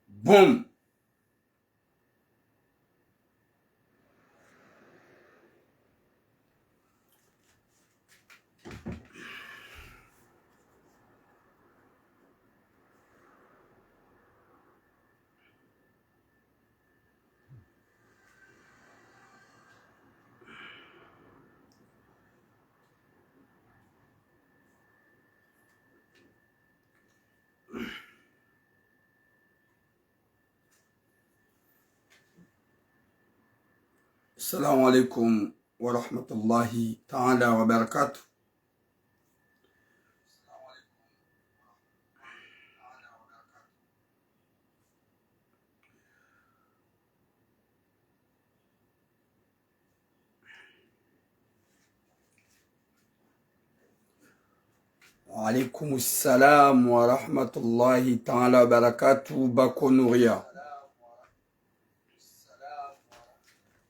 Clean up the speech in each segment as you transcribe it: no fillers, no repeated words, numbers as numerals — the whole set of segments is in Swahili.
Boum. Assalamu alaikum wa rahmatullahi ta'ala wa barakatuh. Wa alaikum assalam wa rahmatullahi ta'ala wa barakatuh. Bako Nouria.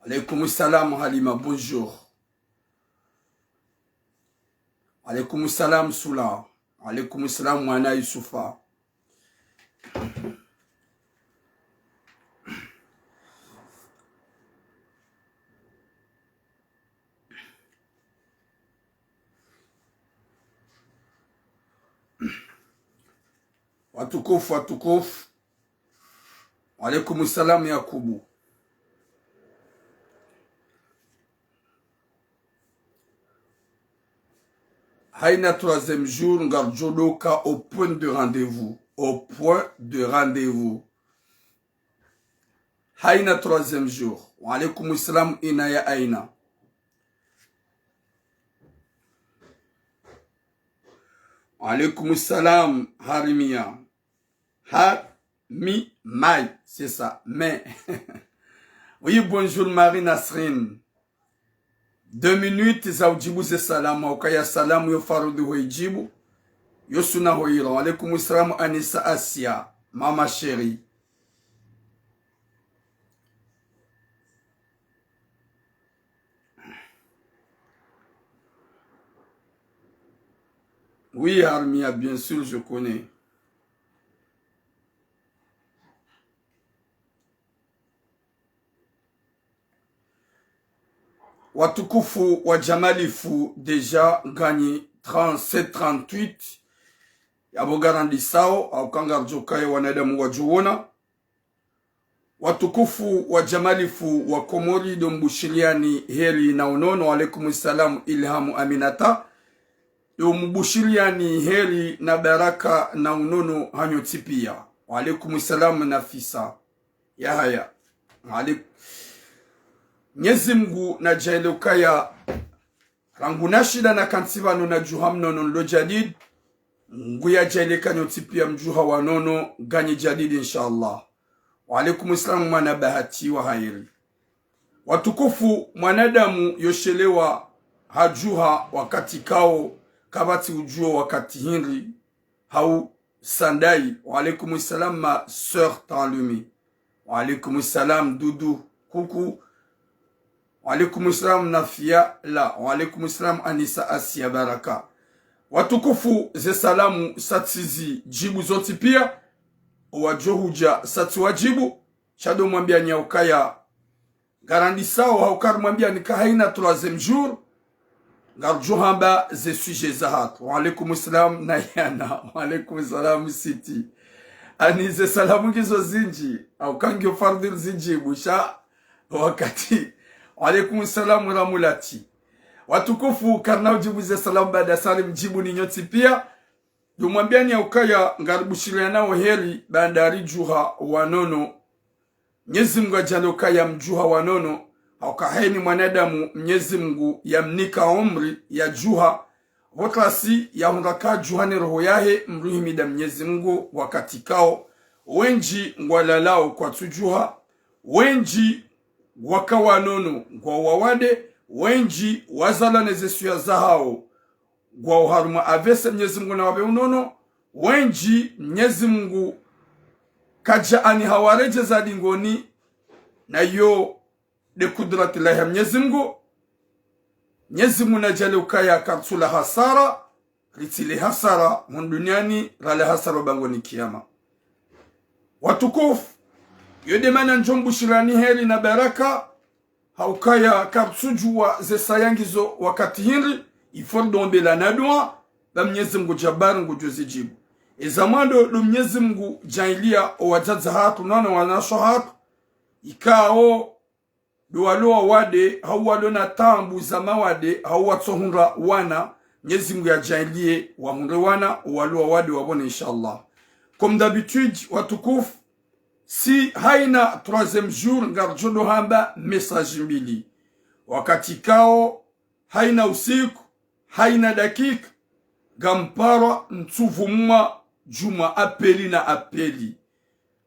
Alaikum assalam Halima, bonjour. Alaikum assalam Soula. Alaikum assalam Mwana Yusufa. Watukufu, watukufu. Alaikum assalam Yakubu. Haïna troisième jour, Ngarjoloka au point de rendez-vous. Au point de rendez-vous. Haïna troisième jour. Wa alaikum assalam Inaya Aina. Wa alaikum assalam Harimia. Mai, c'est ça. Mais. Oui, bonjour Marie Nasrin. 2 minutes za ujibu ze salamu ukaya salamu yo farudu hoijibu yo suna hoiro. Alaikum assalam Anissa Asia, mama chérie. Oui Armia, bien sûr je connais. Watukufu wa Jamalifu deja gagné 37-38 yabogarandi sao au kangarjokaye wanadamu wajuona. Watukufu wa Jamalifu wa Komori dombushiliani heri na unono. Alaikum salam Ilhamu Aminata. Dombushiliani heri na baraka na unono hanyotipia. Alaikum salam Nafisa Yahaya. Alaikum Nyezi Mungu na jailokaya rangunashida na kansivano na juhamnono lo jadid nguya jaileka nyotipia mjuha wanono ganyi jadid inshallah. Wa alaikum assalam mwana bahati wa hairi. Watukufu mwanadamu yoshelewa hajuha wakati kao kabati ujuo wakati hinri hau sandai. Wa alaikum assalam ma sœur Tanlumi. Wa alaikum assalam Dudu Kuku. Wa alaikum assalam Nafia la. Wa alaikum assalam Anissa Asia baraka. Watukufu ze salamu satizi jibu zoti pia. Wajohuja sati wajibu. Chado mwambia nyaukaya garandi sao haukar mwambia nika haina troisième jour. Garjohamba ze suje zahat. Wa alaikum assalam Nayana. Wa alaikum assalam Siti. Ani ze salamu gizo zinji. Au kangyo fardil zinji busha wakati. Wa alaikum assalam Ramulati. Watukufu karna ujibu ze salamu baada salim jibu ni nyoti pia. Dumwambia ni ukaya ngaribushile nao heri bandari juha wanono. Mwenyezi Mungu ajalokaya mjuha wanono. Haukaheni mwanadamu Mwenyezi Mungu yamnika umri ya juha. Waklasi ya hundaka juhani roho yahe mruhimida Mwenyezi Mungu wakati kao. Wenji ngwalalao kwa tujuha. Wenji wakawanono ngwa wawade. Wenji wazala nezesu ya zahao gwa uharuma avese Mwenyezi Mungu na wabe unono. Wenji Mwenyezi Mungu kaja ani hawareje za dingoni na yo de kudrati la Mwenyezi Mungu. Mwenyezi Mungu najalukaya karsula hasara ritile hasara duniani rale hasara bangoni kiyama. Watukufu yodemana njombu shirani heri na baraka haukaya karsujua ze sayangizo wakati hiri ifordombe la nadwa ba Mwenyezi Mungu jabaru ngujuzi jibu. Ezamando do Mwenyezi Mungu jailia owajaza hatu nana wanasho hatu ikao do walo wade hawalo na tambu za mawade hawatsohunra wana Mwenyezi Mungu ya jailie wahunre wana walo wade wabone inshallah. Comme d'habitude watukufu si haina troisième jour ngarjodo hamba message mbili wakati kao haina usiku haina dakika gampara ntuvumwa juma apeli na apeli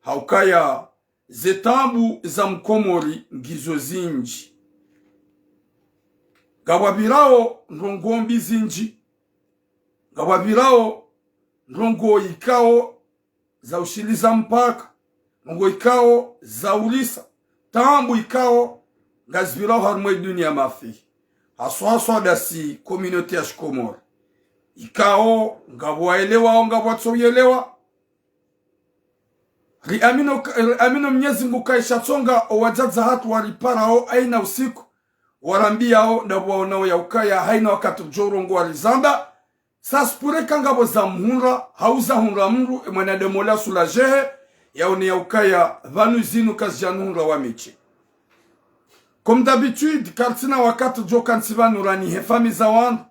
haukaya zetambu za mkomori ngizo zinji gawabirao ndongombi zinji gawabirao ndongo ikao za ushiliza mpaka ndongo ikao za ulisa tambu ikao gazbirao harmwe dunia mafi haswa dasi communauté ya Shikomori ikao ngabwaelewa ngabwatsoyelewa amino Mwenyezi Mungu kaishatsonga owajaza hatu waliparao aina usiku warambiao ndabwaonao ya ukaya haina wakati jorongo walizamba saspureka ngabo za mhunra hauza hunra mru mwanadamola sulajehe yaone ya ukaya vanu zinu kazijanunra wa michi. Comme d'habitude kartina wakati jo kansivanu rani hefami za wandu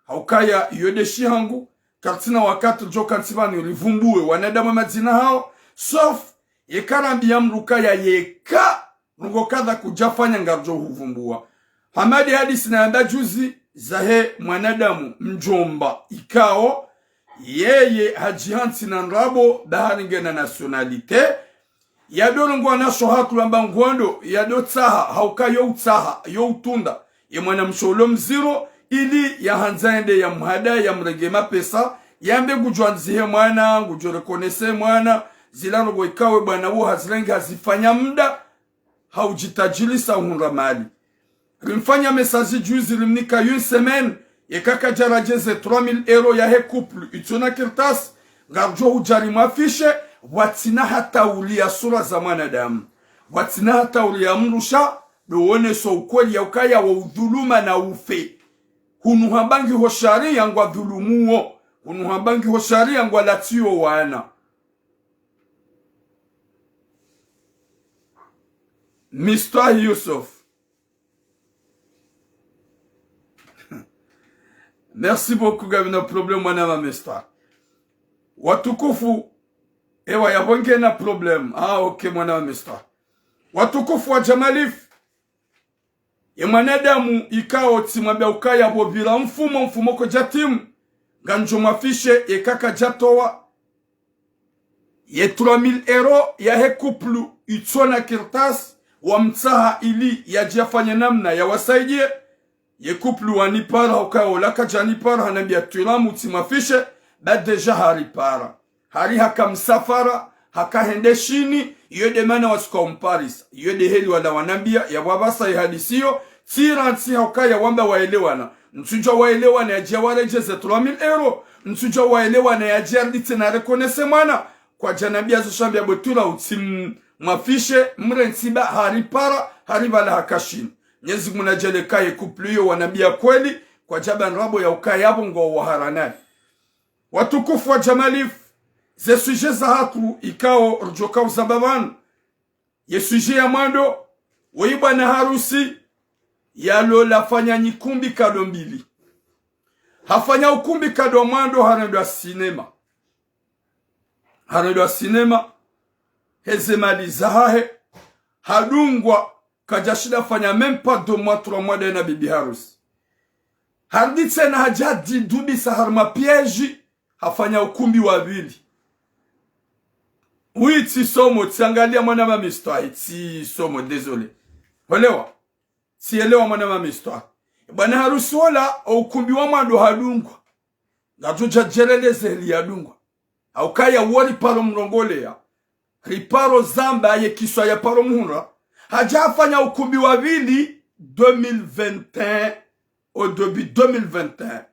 haukaya yodeshi hangu kartina wakati jo kansivanu rivumbue wanadamu mazina hao sauf yekarambi ya mrukaya yeka rungo kadha kujafanya ngarjo huvumbua. Hamadi hadisi na anda juzi zahe mwanadamu mjomba ikao yeye hajihansi na nrabo baharinge na nationalite yadoro ngwa nasho hatu lamba ngwando yado tsaha hauka yo utsaha yo utunda ye mwana msholo mziro ili ya hanzaende ya mhada ya mregema pesa yambe gujwanzihe mwana gujorekonese mwana zilano go ikawe bwana wo hazilengi hazifanya muda haujitajilisa hunra mali rimfanya message juzi limnika une semaine yekaka jarajeze 3000 euro ya he couple itona kirtas ngarjo hujari mafishe watina hata ulia sura za mwanadamu watina hata ulia mrusha doone so ukweli ya ukaya wa udhuluma na ufe hunuhambangi ho sharia ngwa dhulumuo hunuhambangi ho sharia ngwa latio wana. Mr. Yusuf merci beaucoup gavina problem wana ma Mr. Watukufu ewa ya bonge na problem okay mwana wa Mr. Watukufu wa Jamalif ye mwanadamu ikao timwambia ukaya bobila mfumo ko jatimu ganjo mafishe ye kaka jatowa ye 3000 euro ya he couple itona kirtas wa mtsaha ili ya jafanya namna ya wasaidie ye couple wanipara ukao laka janipara hanambia tulamu timafishe ba deja haripara hari haka msafara haka hende shini yode mana wasikomparis yode heli wala wanambia ya wabasa ya hadisiyo tiransi haka ya wamba waelewana nsuja waelewana ya jawarejeze 3000 euro nsuja waelewana ya jardite na rekonese mwana kwa janambia zoshambia botula utim mafishe mrensiba haripara haribala haka shini Mwenyezi Mungu najele kaye kupliyo wanambia kweli kwa jaba nrabo ya ukaya hapo ngo waharanani. Watukufu wa Jamalif ze suje za hatu ikao rjoka uzababanu ye suje ya mwando weiba na harusi yalo lafanya nyikumbi kado mbili hafanya ukumbi kado mwando hanedwa sinema heze mali zahahe hadungwa kajashida fanya mempa 2 mois 3 mois de na bibi harusi harditse na hajadi dubi saharma piège hafanya ukumbi wa vili. Oui, ti somo, tiangalia mwana mama histoire, ti somo, désolé. Olewa, ti elewa mwana mama histoire. Bwana harusi wala, ukumbi wa mwando hadungwa. Gajuja jeleleze hili hadungwa. Haukaya wali paro mrongole ya. Riparo zamba ye kiswa ya paro muhunra. hajafanya ukumbi wawili 2021 au début 2021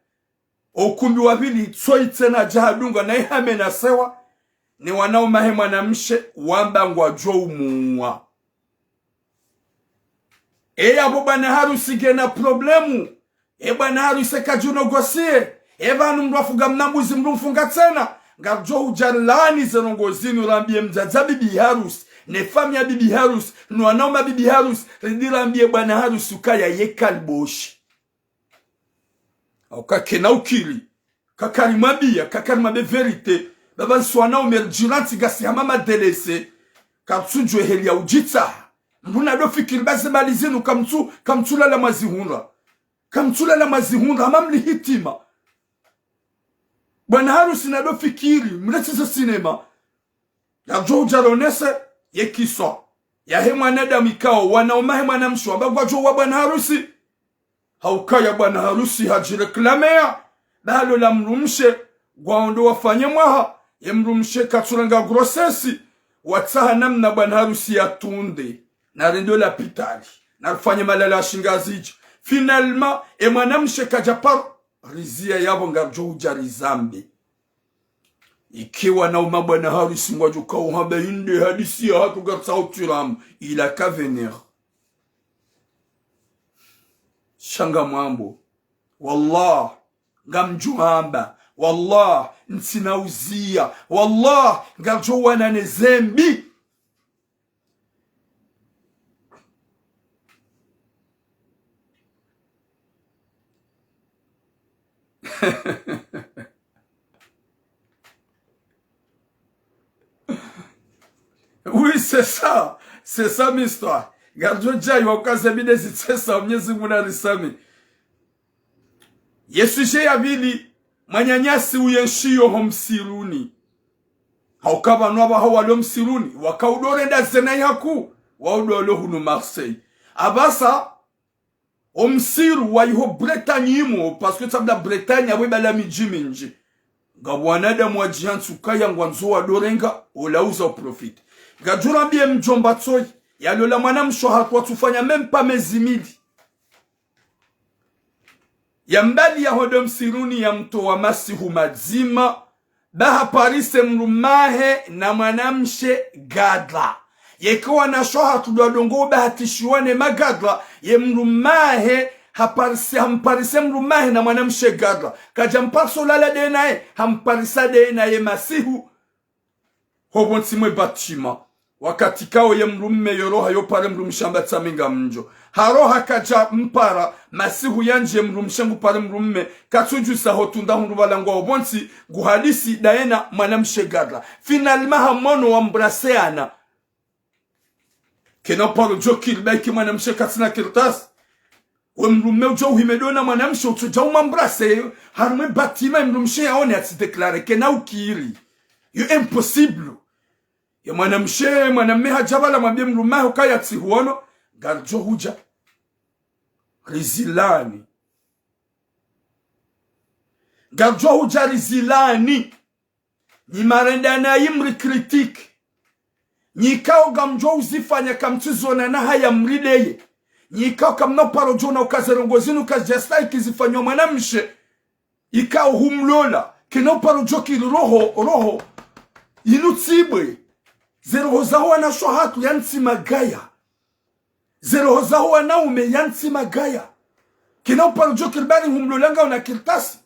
ukumbi wawili tsoi tena jahadunga na ihame na sewa ni wanao mahe mwanamshe wamba ngwa jo umuwa abo bana harusi gena problemu bana harusi kajuno gosie bana mwafuga mnambuzi mrumfunga tena ngajo ujalani zenongozini urambie mzaza bibi harusi ne fami ya bibi harusi no anaoma bibi harusi rindirambie bwana harusi ukaya yekalboshi au kakena ukili kakarimabia kakarimabe verite baba swana umerjiranti gasi hamama delese kapsujwe heli ya ujita mbuna do fikiri base malizinu kamtula la mazihunra hamamli hitima bwana harusi na do fikiri mletisa sinema ya jo ujaronese yekiso ya hema neda mikao wanaoma hema na mshu ambagwa jo wa bwana harusi haukaya bwana harusi hajireklamea balo la mrumshe gwaondo wafanye mwaha ye mrumshe katsuranga grosesi wataha namna bwana harusi ya tunde na rendo la pitali na rufanye malala shingaziji finalement mwanamshe kajapar rizia yabo ngajo ujarizambi ikiwa na umabwana harusi ngwajuka uhabe inde hadisi ya hatu gatsa utiramu ila ka venir shanga mwambo wallah ngamjuhamba wallah nsinauzia wallah ngajo wana nezembi Oui, c'est ça mon histoire. Garjo jai wakaza bidezi tsesa Mwenyezi Mungu na risami. Yesu je yabili manyanyasi uyenshio homsiruni. Haukaba nwaba hawalo msiruni wakaudore ndazena yaku waudolo hunu Marseille. Abasa omsiru wa iho Bretagne imo parce que tabla Bretagne abwe la mijiminji. Ngabwanada mwajihantu kaya ngwanzo wa dorenga olauza profit. Gajura bie mjomba tsoi yalola mwanamsho hakuwa tufanya mempa mezimili ya mbali ya hodom siruni ya mto wa masihu mazima baha parise mrumahe na mwanamshe gadla yekiwa na shoha tudwadongo baha tishuwane magadla ye mrumahe hamparise mrumahe na mwanamshe gadla kajamparso lala denae hamparisa denae masihu hobontimwe batima wakati kao ye mrumme yoroha yopare mrumshamba tsaminga mnjo haroha kaja mpara masihu yanje mrumshangu pare mrumme katuju sa hotunda hunubala ngo obonti guhadisi daena mwanamshe gadla finalement hamono wambraseana kena paro jokil baiki mwanamshe katsina kirtas we mrumme ujo uhimedona mwanamshe utuja umambrase harume batima mrumshe yaone atideklare kena ukiri yo impossible ya mwanamme hajabala mwambie mrumahe ukaya tsihuono garjo huja rizilani garjo huja rizilani ni marenda na imri kritik nikao gamjo uzifanya kamtizona na haya mrideye nikao kamno parojona ukazerongozinu kazjasta ikizifanywa mwanamshe ikao humlola kino parojoki roho inutsibwe zero hozaho wana shohatu yansi magaya zero hozaho wana ume yansi magaya kina uparujo kirbani humlolanga una kirtasi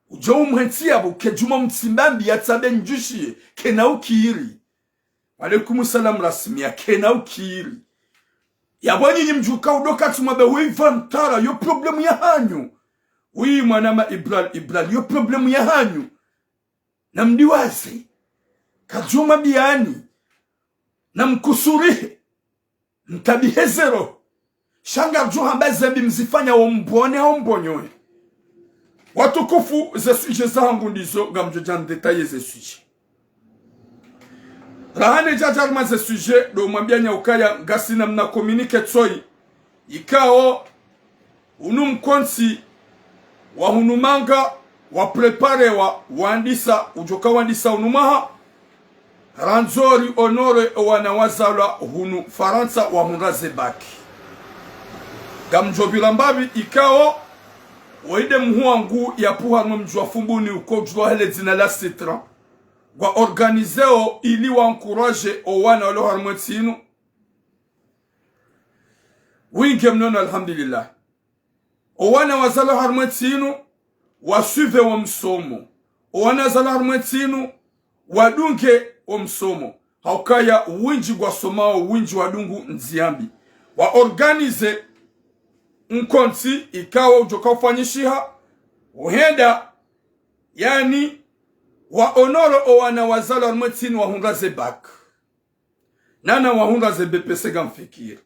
ujo umhensi abo kejuma mtsimbambi ya tsabe njushie kena ukiri alaikum salam rasmi kena ukiri yabonyi nyimjuka udoka tumabe wivantara yo problemu ya hanyu wi mwanama ibral yo problemu ya hanyu na mdiwazi kajuma biani na mkusurihe mtabihezero shanga juha mbezembi mzifanya ombone ombonyoe watukufu ze suje zangu ndizo gamjojan detaye ze suje rahane jajarma ze suje do mwambia nyaukaya ngasi na mna communique tsoi ikao unumkonsi wa hunumanga wa prepare wa wandisa ujoka wandisa unumaha ranzori honore wanawazalwa hunu Faransa wa hunra zebaki gamjobila mbabi ikao waide mhuangu ya puha mjua fumbuni uko jua hele zina la citron wa organizeo ili wa encourage o wana walo harmotinu winge mnono alhamdulillah o wana wazalo harmotinu wasuve wa msomo o wana zalo harmotinu wadunge wa msomo haukaya winji gwa somao winji wadungu nziambi wa organize mkonti ikawa ujoka ufanyishiha uhenda yani wa honoro o wana wazalo harmotini wa hunga zebak nana wa hunga zebepese gamfikir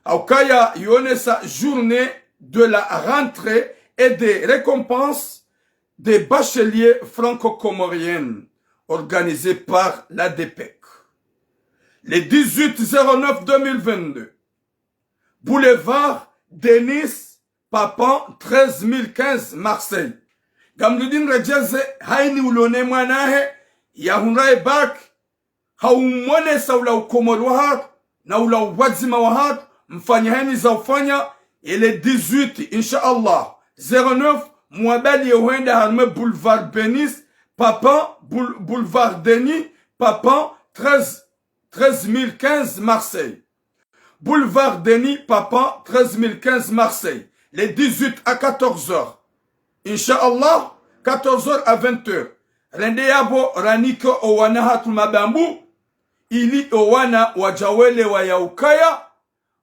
haukaya yonesa journée de la rentrée et des récompenses des bacheliers franco-comoriennes organisée par la DPEC. Le 18-09-2022, boulevard Denis Papan 13015 Marseille. Gamludin rejeze haini ulone mwanahe ya hunrae bak haumone sa ula ukomori wa hatu na ula uwadzima wa hatu mfanyaheni za ufanya ile 18 insha Allah 09 mwabali yohenda harme boulevard Denis Papan boulevard Denis Papan 13015 Marseille. Boulevard Denis Papan 13015 Marseille. Les 18 à 14h. Inch'Allah, 14h à 20h. Rende yabo raniko owana hatu mabambu. Ili owana wajawele wa yaukaya.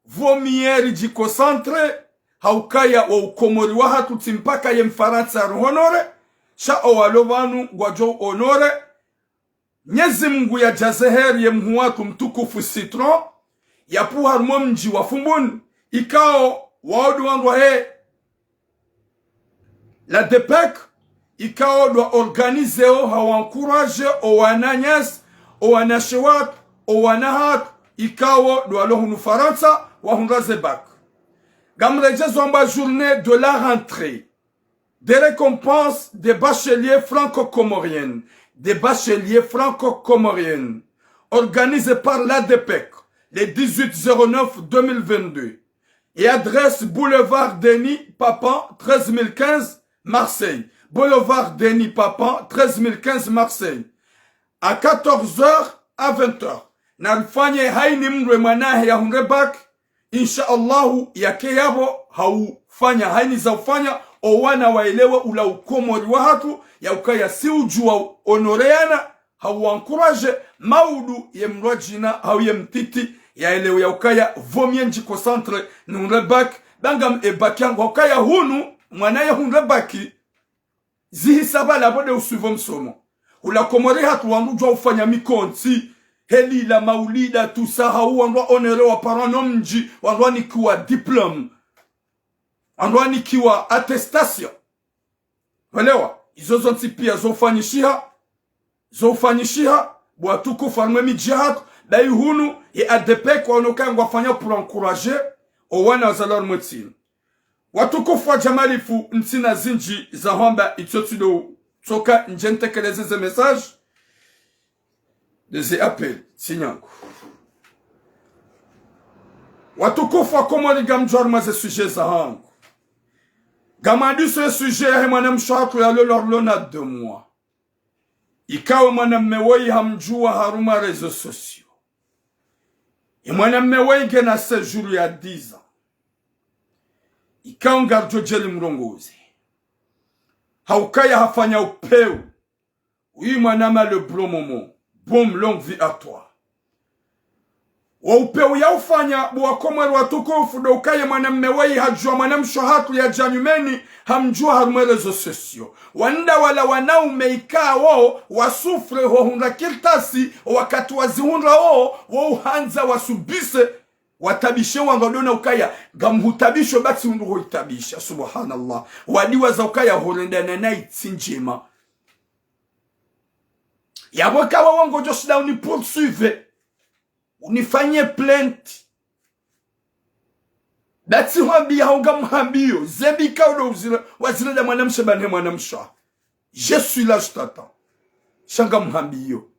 Vomieri jiko centre. Haukaya wa ukomori wa hatu timpaka ye mfaransa honore. Sha owalobanu wajo honore. Nyezi Mungu ya jazeheri ye mhuwatu mtukufu citron. Ya puhar mji wa fumbun. Ikao waodu wangwa he. La DPEC. Ikao doa organize o hawa encourage o wananyas. O wanashewat. O wanahat. Ikao doa lohunu Faransa. Wa hunra zebak. Gamrejezo amba journée de la rentrée. Des récompenses des bacheliers franco-comoriennes. Des bacheliers franco-comoriennes. Organisées par la DPEC. Le 18-09-2022. Et adresse Boulevard Denis Papan 13015 Marseille. Boulevard Denis Papan 13015 Marseille. À 14h à 20h. Nalfanye haini mre manahe ya hunrebak. Insha'Allahu yake yabo haufanya haini za ufanya. Owana waelewa ula ukomori wa hatu. Ya ukaya si ujua honoreana. Hawa encourage maudu ye mrojina hau ye mtiti ya elewe ya ukaya vomie njiko centre nunrebak bangam ebakiangu ukaya hunu mwana ya hunrebaki zihisaba labode usuivo msomo ula komori hatu wangu ufanya mikonti heli la maulida tusa hau wangu onere wa parano mji wangu nikiwa diplome wangu nikiwa attestation walewa izo zonti pia zofanyishiha bwatuku farme mijihad dai hunu ye ADP kwa onoka ngwafanya pour encourager o wana wazalor motsin watukufu wa jamalifu ntina zinji za homba itsotudo toka njentekeleze ze message de ze appel sinyangu watukufu wa komori gamjorma ze sujet za hangu gamadu ce sujet ya mwana mshatu ya lorlona 2 mois. Ikawa mwanamme wei hamjua haruma rezo sosio. Mwanamme wei gena sejuru ya 10 ans. Ikawa ngarjo jeli mrongozi. Haukaya hafanya upeu. Oui mwanama le bon moment. Bon longue vie à toi. Wa upeu ya ufanya buwa komweru watukufu do ukaya mwanamme wei hajua mwanamsho hatu ya janyumeni hamjua haruma rezo sosio. Wanda wala wanaume ikao wasufre ho hunra kiltasi wakati wazihunra ho uhanza wasubise watabishe wangadona ukaya gamhutabisho bati hundu hoitabisha subhanallah wadiwa za ukaya horendana na itsinjema yaboka wango josida uni poursuive unifanye plainte bati wambi haunga mhambio zebika udo wazile da mwanamshe bane mwanamsha je suis là je t'attends shanga mhambio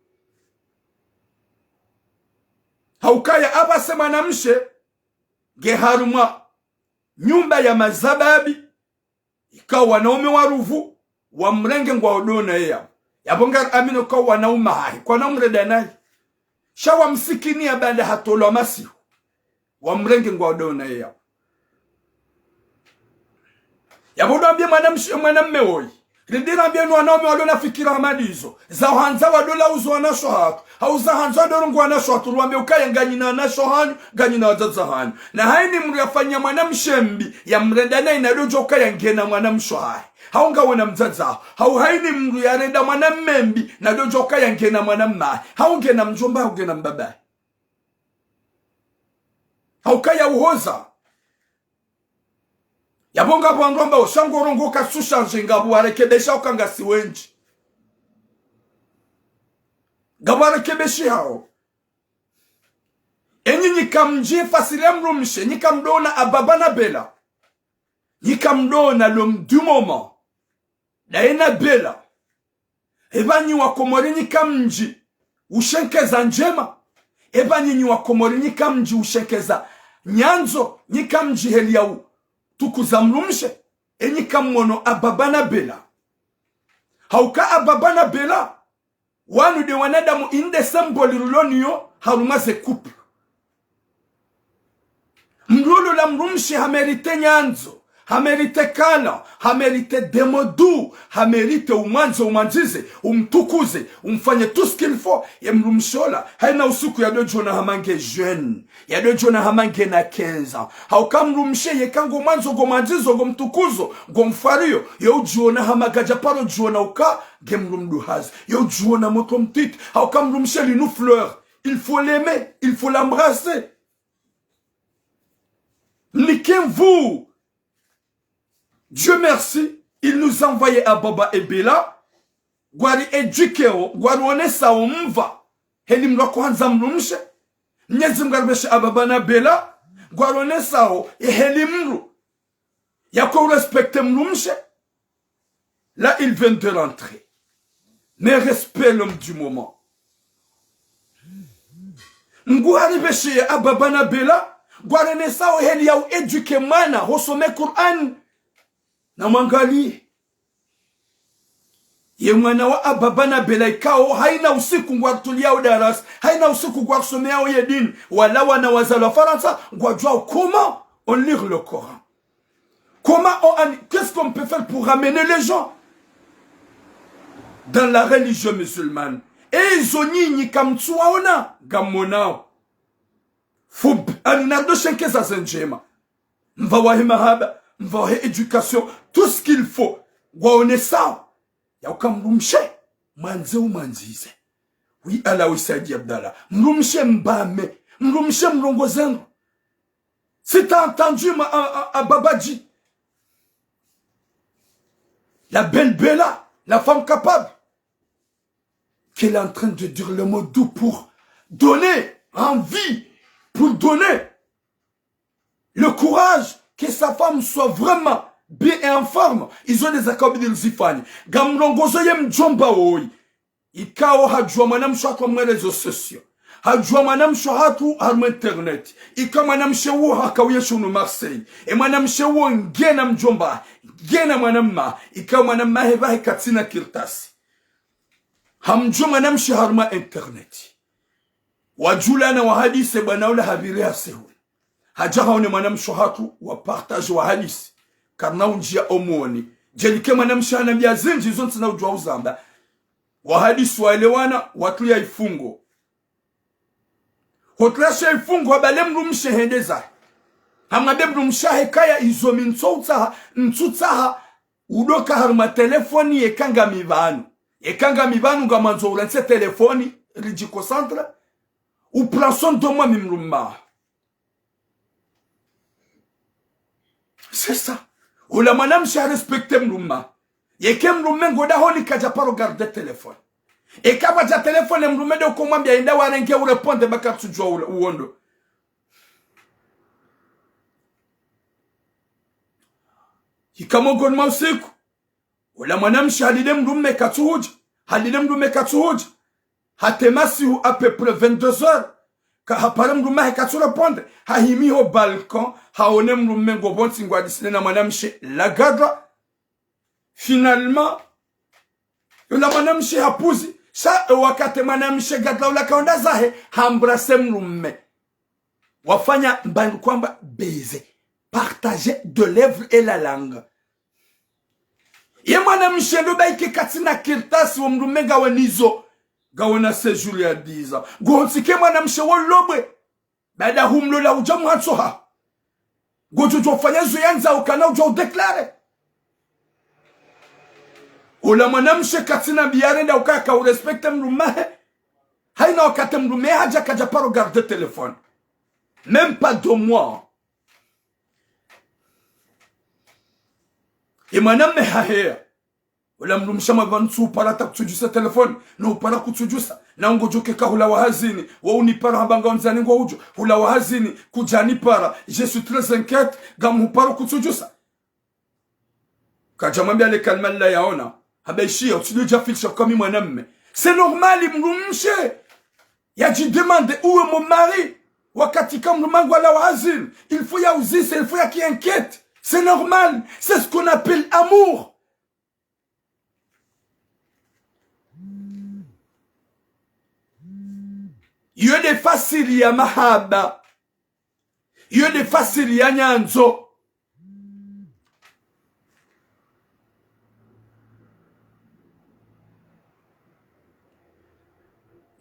haukaya abase mwanamshe geharuma nyumba ya mazababi ikawa wanaume waruvu wa mrenge ngwa odona ya yabonga amino kwa wanaume hai kwa namreda naye shawa msikini ya banda hatolo masihu wa mrenge ngwa odona ya yabodo ambie mwanamme oyi lidira ambie wanaume wadona fikira hamadizo za hanza wadola uzo wanasho hatu hauza hanza wadorongo wanasho hatu ruambie ukaya nganyina wanasho hanyu nganyina wazaza hanyu na haini mriyafanya mwanamshembi ya mrendana inadojo ukaya ngena mwanamsho hai haunga wana mzaza hau haini mriyarenda mwanammembi na dojo ukaya ngena mwanamme haungena mjomba haungena mbaba haukaya uhoza yabonga bwandwamba oshangorongo kasusha njengabu warekebesha ukanga siwenji gabarekebeshi hao enyi nyikamji fasile mrumshe nyikamdona ababana bela nyikamdona l'homme du moment daena bela ebanyi wakomori nyikamji ushenkeza njema ebanyi wakomori nyikamji ushenkeza nyanzo nyikamji heliau tukuza mrumshe enyi kamono ababana bela hauka ababana bela wanu de wanadamu inde semboli ruloniyo harumaze couple mrulu la mrumshe hamerite nyanzo hamerite kala hamerite demodu hamerite umanzize umtukuze umfanye tout ce qu'il faut ya mrumshola haina usiku ya dojona hamange jeune ya dojona hamange na 15 ans hauka mrumshe yekango manzo gomanzizo gomtukuzo gomfario yo ujiona hamagaja paro jiona uka gemrumdu haz yo ujiona moto mtite hauka mrumshe linu fleur il faut l'aimer il faut l'embrasser niquez-vous. Dieu merci, il nous a envoyé à Baba et Bela. Gwari edukeo, gwari onesa omva. Heli mloko hanza mrumshe. Nyezi mgarbeshe ababana Bela. Gwari onesa o, heli mru. Yako respecte mrumshe. Là, il vient de rentrer. Mais respect l'homme du moment. Gwari beshe ababana Bela. Gwari onesa o, heli yao eduke mana. Hosome Qur'an. Na mwangali ye mwana wa ababana bela ikao haina usiku ngwatulia udaras haina usiku ngwasomea yedin wala wana wazalo Faransa ngwajua comment on lire le Coran, qu'est-ce qu'on peut faire pour ramener les gens dans la religion musulmane et zonyi kamtsuaona gamonao fub aninado shenkeza zenjema mvawahi mahaba mvawahi éducation tout ce qu'il faut gwaone sawa ya ukamrumshe manze umanzize oui ala Saidi Abdallah mrumshe mbame mrumshe mrongozeno si t'as entendu à Babaji la belle Bella la femme capable qu'elle est en train de dire le mot doux pour donner envie pour donner le courage que sa femme soit vraiment bien et en forme. Ils ont des accords de Zifani. Gamrongozo yem jomba oi. Ikao hajua manam shatu wa réseaux sociaux. Hajua manam shatu harmo internet. Ika manam shewo hakawye shunu Marseille. E manam shewo ngena mjomba. Ngena manam ma. Ika manam ma heva hekatina kirtasi. Hamjua manam shaharma internet. Wajulana wa hadise banaula habiria sehu. Hajaha une manam shatu wa partage wa hadisi. Karna unjia omoni. Jelike manamsha na bia zinji zonti na ujua uzamba. Wahadisi waelewana watulia ifungo. Hotulasha ifungo wabale mrumshe hendeza. Hamade mrumsha hekaya izomi ntutsaha udoka haruma telefoni yekanga mivanu. Yekanga mivanu nga manzo ulanse telefoni rijiko santra. Upranson doma mimrumma. C'est ça. Ou la madame s'est respecté mrumma. Yeke mrumme ngoda holi kaja paro garde téléphone. Et kama ja téléphone mrumme de komambia inda warenke u répondre baka tujua uondo. Hikamogon mausiku. Ou la madame s'est halide mrumme katuhuja. Halide mrumme katuhuja. Hatemasi à peu près 22 heures. ka hapara mrume hekatura ponde hahimi ho balkon haone mrume ngobonti ngwadisine na mwanamshe lagadra. Finalement yula mwanamshe hapuzi sa wakati mwanamshe gadla ula kaonda zahe hambrase mrume wafanya mbandu kwamba baiser, partager de lèvres et la langue. Ye mwanamshe ndo baike katina kirtasi wa mrume gawanizo gawona séjour ya 10 ans. Gontsike mwanamshe wolobwe baada humlo la ujamu hatsoha. Gojojo fanya zoyanza ukana ujo declare. Ola mwanamshe katina biare nda ukaka urespecte mrume. Haina wakati mrume haja kaja pa regarder téléphone. Même pas 2 mois. Et mwanamme hahea. Ola mrumshama vantu parata kutujusa telefoni na upara kutujusa na ngojoke ka hula wahazini wa unipara habanga onzani ngo ujo hula wahazini kujani para je suis très inquiète gam upara kutujusa kajamambia le kalma la yaona habaishia utuja filsha kama mwanamme. C'est normal mrumshe yaji demande où est mon mari wakati kama mrumangu ala wahazini il faut ya uzise il faut ya qui inquiète. C'est normal, c'est ce qu'on appelle amour. Yode fasili ya mahaba. Yode fasili ya nyanzo.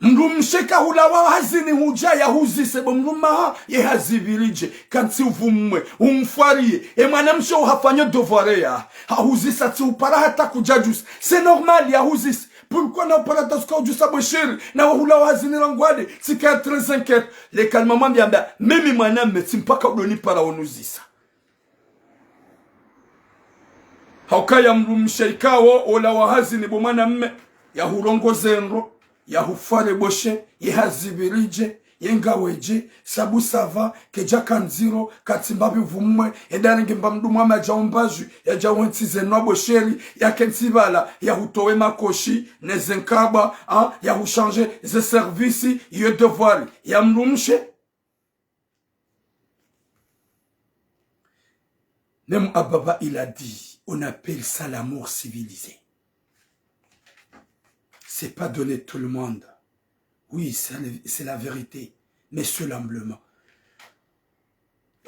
Mrumsheka hulawa hazini huja ya huzi sebo mrumaha ye hazivirije kanti uvumwe umfarie e mwanamshe uhafanya devoir ya hahuzi sati upara hata kujajus. C'est normal ya huzi. Pourquoi na upara taska ujusa boshiri na hulawa hazini rangwade sika 35 le kalmama mbiamba mimi mwanamme timpaka udoni para onuzisa haukaya mrumshe ikawo ulawa hazini bomwanamme ya hurongo zenro ya hufare boshe ye hazibirije ye ngaweje sabu sava keja kanziro katimbabi vumwe edaringe mbamdumu amaja umbaju ya jawentize nwa bosheri ya kentibala ya hutowe makoshi nezenkaba ya huchange ze servisi ye devoir ya mrumshe. Même Ababa il a dit on appelle ça l'amour civilisé. C'est pas donné tout le monde. Oui, c'est la vérité. Mais seul humblement.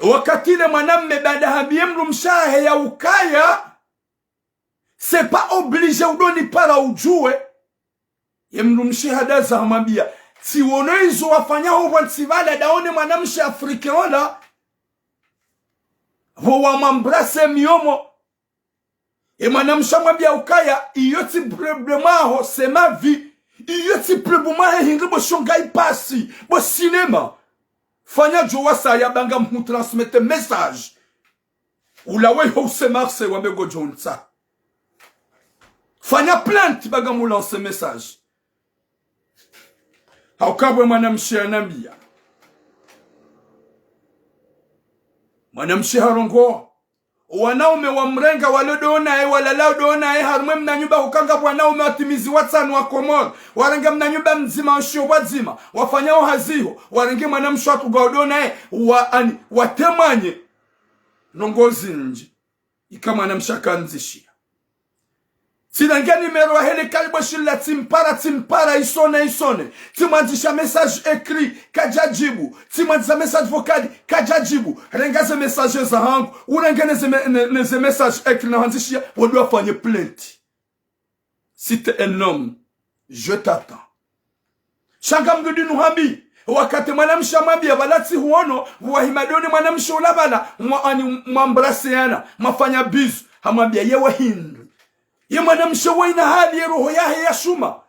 Wakati le mwanamme bada habie mrumshahe ya ukaya, c'est pas obligé udoni para ujue. Ye mrumshi hadaza hamabia. Si wono izo wafanya huwa nsivala daone mwanamshi afrikeola, huwa mambrase miyomo. Et madame Chamabia ukaya iyoti problemaho c'est ma vie iyoti problemaho hingi bo shongai pasi bo cinéma fanya jowa sa ya banga mu transmettre message ulawe ho se marse wa bego jonsa fanya plainte baga mu lancer message haukabwe madame Shanambia madame Sharongo wanaume wa mrenga walodona walalao dona harumwe mnanyumba ukanga wanaume watimizi watano wa Komoro warenga mnanyumba mzima nsho wazima wafanyao haziho warenge mwanamsho akugaudona watemanye nongozi nje ikama namshakanzishia Sidangia numéro à hele kalibo shilla timpara isone. Timanzisha message écrit kajajibu. Timanzisha message vocal kajajibu. Rengaze message za hangu. Urengene message écrit na hanzishia. Wodua fanye plainte. Si t'es un homme, je t'attends. Shangamgudi nuhambi. Wakati mwanamsha mwambia balati huono. Wahimadoni mwanamsha ulabala. Mwambraseana. Mwafanya bizu. Hamwambia yewa hindu. Ye mwanamshe waina hali ya roho yahe ya shuma.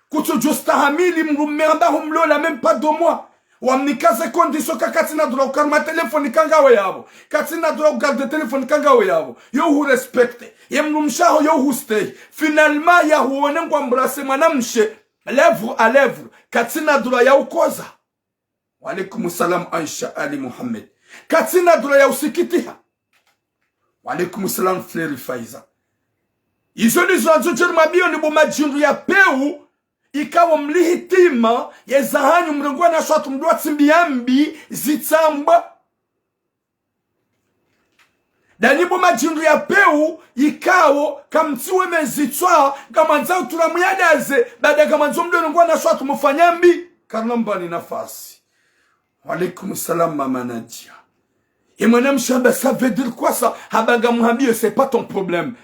Kutujustahamili mrume ambaho mlola même pas 2 mois. Wamnikaze kondiso kakati na dura ukarma telefoni kangawe yabo. Kati na dura ukarde telefoni kangawe yabo. Yo hu respecte. Ye mrumshaho yo hu stay. Finalement ya huone mkwa mbrase mwanamshe. Lèvre à lèvre. Kati na dura ya ukoza. Wa alaikum salam Aisha Ali Muhammad. Kati na dura ya usikitiha. Wa alaikum salam Fleri Faiza. Izo nizo anjojeri mabio ni bomajindu ya peu ikawa mlihitima yezahanyu mlingwa na shwatu mdua tsimbiambi zitsamba danibo majindu ya peu ikawo kamtiwe mezitswa kamanza tulamuyadaze baada kamanzo mlingwa na shwatu mufanyambi karnambani nafasi. Walaikum salam mama Nadia. Et mon âme chamba, ça veut dire quoi ça? Habaga muhabio, c'est pas ton problème.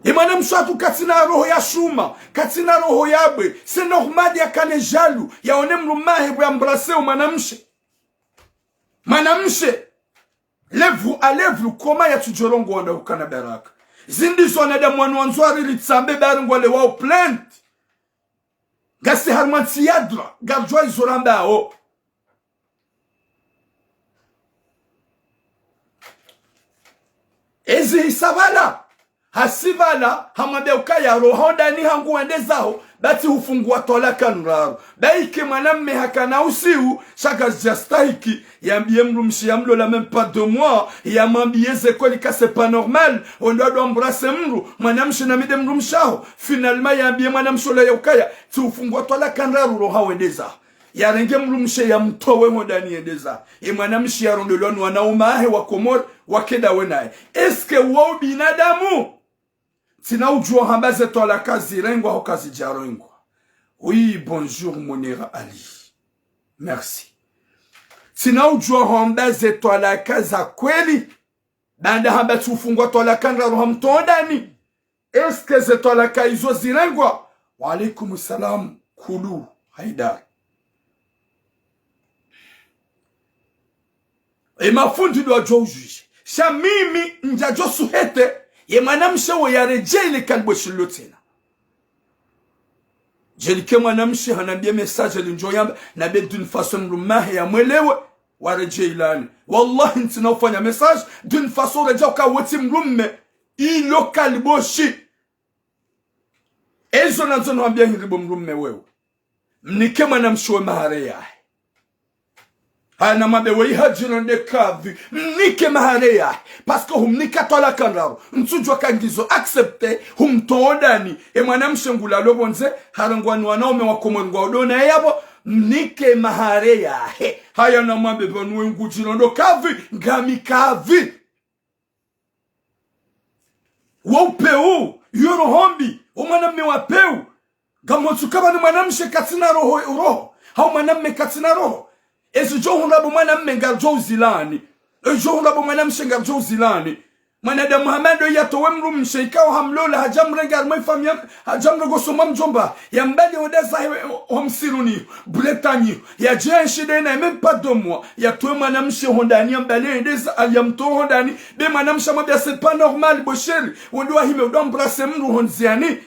Et mon âme chamba, katina roho ya shuma, katina roho yabe, c'est normal ya kane jaloux, ya onem lumahe bu embrasser ou manamche. Manamche. Lève-vous à lève-vous, comment ya tujorongo wanda ukana baraka. Zindi zone de mwanu wanzwari litsambe baringwa le wao plainte. Gasi harmanti yadra, gardjoa izoramba o. Ezi hisavala hasivala hamwambia ukaya rohonda ni hangu wendezao bati hufungua tola kanuraru baike mwanamme hakana usiu shaka jastahiki yambie mrumshi yamlo la même pas 2 mois yamambie zekoli ka c'est pas normal on doit embrasser mru mwanamshi na mide mrumshao finalement yambie mwanamshi la ukaya ti hufungua tola kanuraru roha wendeza yarenge mrumshe ya mtowe modani endeza mwanamshi ya rondeloni wanaumahe wa Komoro wakeda wenaye eske wao binadamu tina ujua hambaze tola kazi rengwa ho kazi jarengwa. Oui, bonjour Monira Ali, merci. Tina ujua hambaze tola kazi kweli banda hambaze ufungwa tola kanra roho mtondani eske ze tola kaizo zirengwa. Wa alaikum salam kulu haidar. E mafundi do ajo ujuji. Sha mimi njajo suhete ye mwanamshe wo yareje ile kalbo shilotena. Jelike mwanamshe hanambia message linjoyamba na be d'une façon rumahe ya mwelewe wareje ilani. Wallahi ntina ufanya message d'une façon reja uka woti mrumme ilo kalbo shi. Ezo nanzono ambia hiribo mrumme wewe. Mnike mwanamshe wo mahare yae. Hana mabewe ihajina ndekavi mnike mahareya pasko humnika tola kanraro nsujwa kangizo accepte humtoodani mwanamshe ngula lobonze harangwani wanaume wa Komoro odona yabo mnike mahareya haya na mabebe nwe ngujina ndokavi ngamikavi wopeu yoro hombi umwanamme wa peu gamotsukaba ni mwanamshe katina roho hau mwanamme katina roho. Ezi johunrabu mwanamme ngarjo uzilani. Johunrabu mwanamshe ngarjo uzilani. Mwanada Muhammadu yatowe mrumshe ikawa hamlola hajamrengar mwifam hajamrego soma mjomba. Yambali odeza homsiruni. Bretani. Ya jenshi dena même pas 2 mois. Yatowe mwanamshe hondani yambali odeza yamto hondani. Be mwanamshe mwabia c'est pas normal bosheri. Wendua hime udombrase mru honziani.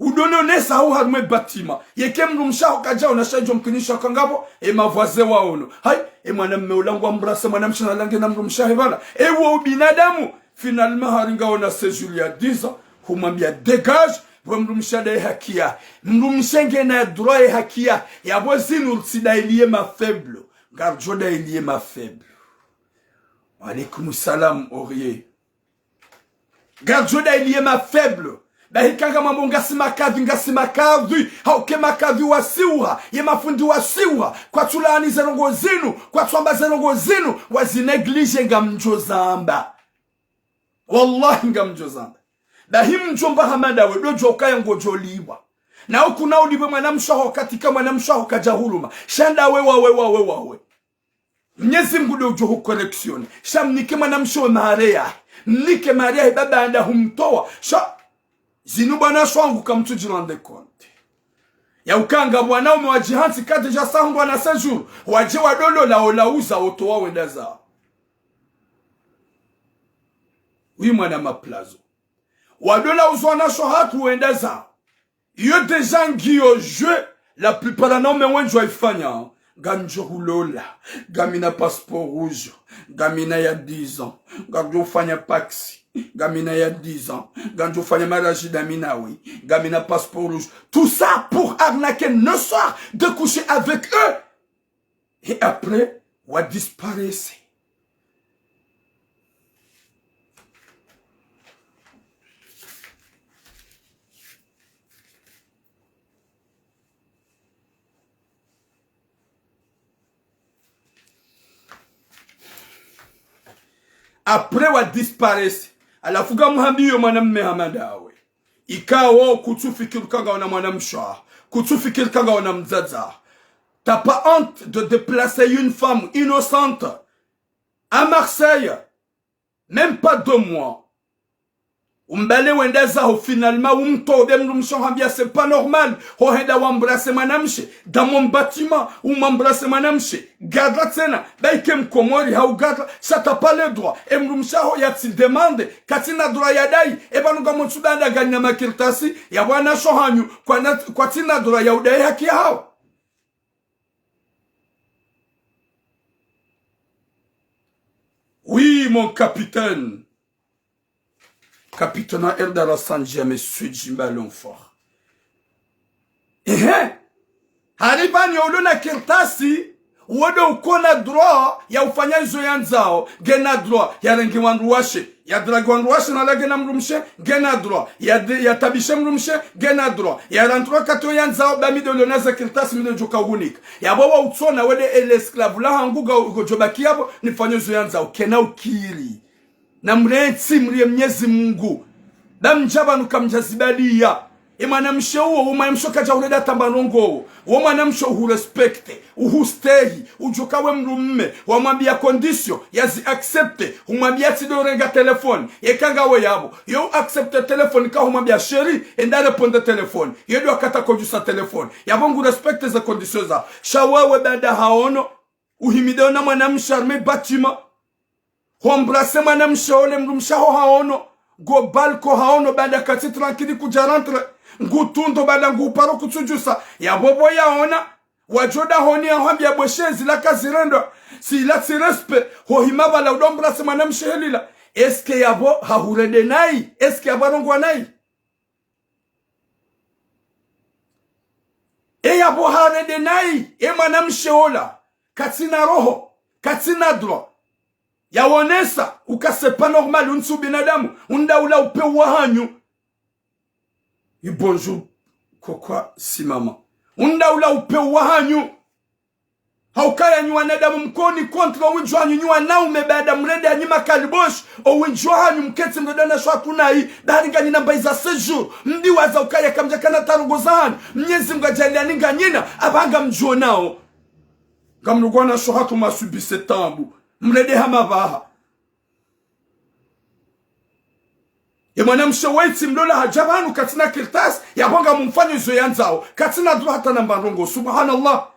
Udono nesa hau harume batima. Yeke mrumsha hokaja unashajo mkinisha kangabo. Mavoise waono. Hai. Mwanamme ulangu wa mbrasa mwanamsha na lange na mrumsha hebana. Wa ubinadamu. Finalement haringa ona sejuli ya 10 ans. Humambia dégage. Mrumsha da hakia. Mrumsha ngena droit hakia. Yabo zinu sida ilie ma faible. Garjoda ilie ma faible. Alaikum salam Aurier. Garjoda ilie ma faible. Bahikanga mambo ngasi makavi hauke makavi wasiuha ye mafundi wasiuha kwa tulani zerongo zinu kwa twamba zerongo zinu wazineglige ngamjozamba wallahi ngamjozamba bahim njomba hamada we dojo ukaya ngojoliwa na ukuna uliwe mwanamshaho katika mwanamshaho kajahuluma shanda we Mwenyezi Mungu dojo correction shamnike mwanamshaho maarea mnike maarea baba anda humtoa zinu bwana swangu kamtu jirande konte. Ya ukanga wanaume wa jihansi kati jasangu wana sejuru. Waje wadolo la olauza otowa wendaza. Oui mwana maplazo. Wadola uzwana shohatu wendaza. Yo deja ngiyo jwe la plupart anaume wenjwa ifanya. Ganjo hulola. Gamina passeport rouge. Gamina ya 10 ans. Ganjo fanya paxi. Gamina ya 10 ans. Ganjo fanya mariage d'aminawi. Gamina passeport rouge. Tout ça pour arnaquer le soir de coucher avec eux. Et après, on disparaître. après wa disparaisse alafuga muhambiyo mwanamme hamadawe ikawo kutufikiri kanga wana mwanamsha kutufikiri kanga wana mzaza. T'as pas honte de déplacer une femme innocente à Marseille, même pas 2 mois. Umbale wendeza ho finalement umto demrumsho hambia c'est pas normal. Ho henda wambrase manamshe dans mon bâtiment ou m'embrase manamshe. Gadra tena baike mkomori ha ugadra ça t'as pas le droit. Emrumsha ho yati demande katina droit yadai ebanuga monsudanda ganya makirtasi ya bwana shohanyu kwa tina droit ya udai haki hao. Oui, mon capitaine. Capitaine Erdara Sanjia, monsieur Jimbalon fort. Hariba nyolo na kirtasi, wodo ukona droit ya ufanya hizo yanzao, gena droit ya rengi wanruwashe, ya dragi wanruwashe na la gena mrumshe, gena droit, ya tabishe mrumshe, gena droit, ya rantro kato yanzao, bami de leonaza kirtasi mine joka unika. Ya bawa utsona wede ele esklavu la hanguga ujobaki yabo, nifanya hizo yanzao, kena ukiri. Na mrenti mrie mnyezi Mungu da mjaba nukamjazibalia mwanamshe huo mwanamshe kaja ureda tambarongo mwanamshe uhurespekte uhustehi ujukawe mrumme wamwambia condition yazi accepte umwambia tidorenga telefone yekanga we yabo yo accepte telefone ka umwambia chérie enda répondre telefone yedo akata kojusa telefone yabongu respecte za conditions za shawawe bada haono uhimide na mwanamshe arme bâtiment hombrase mwanamshe ole mrumshaho haono go balko haono bada kati tranquille kuja rentre ngutundo bada nguparo kutujusa ya bobo yaona wajoda honi ahambia boshenzi la kazirendo si la tirespe ho himaba la udombrase mwanamshe helila eske yabo hahurede nai eske yabarongwa nai yabo harede nai mwanamshe ola katina roho katina droit yaonesa ukasepa normal unsu binadamu undaula upe wahanyu bonjour kokwa si mama undaula upe wahanyu haukaya nyuwa nadamu mkoni kontra wijwanyu nyuwa naume baada mrede ya nyima kalibosh o wijwanyu mketi mredana shwa kunai daringa nina mbaiza sejour mdi waza ukaya kamjakana tarugo zahanyu mnyezi mgajalia ninga nyina abanga mjuo nao gamrugwana shohatu masubise tambu mrede hamabaha mwanamshe waiti mlola hajabanu katina kirtas ya bonga mumfanyo izo yanzao katina droit hata na mbarongo subhanallah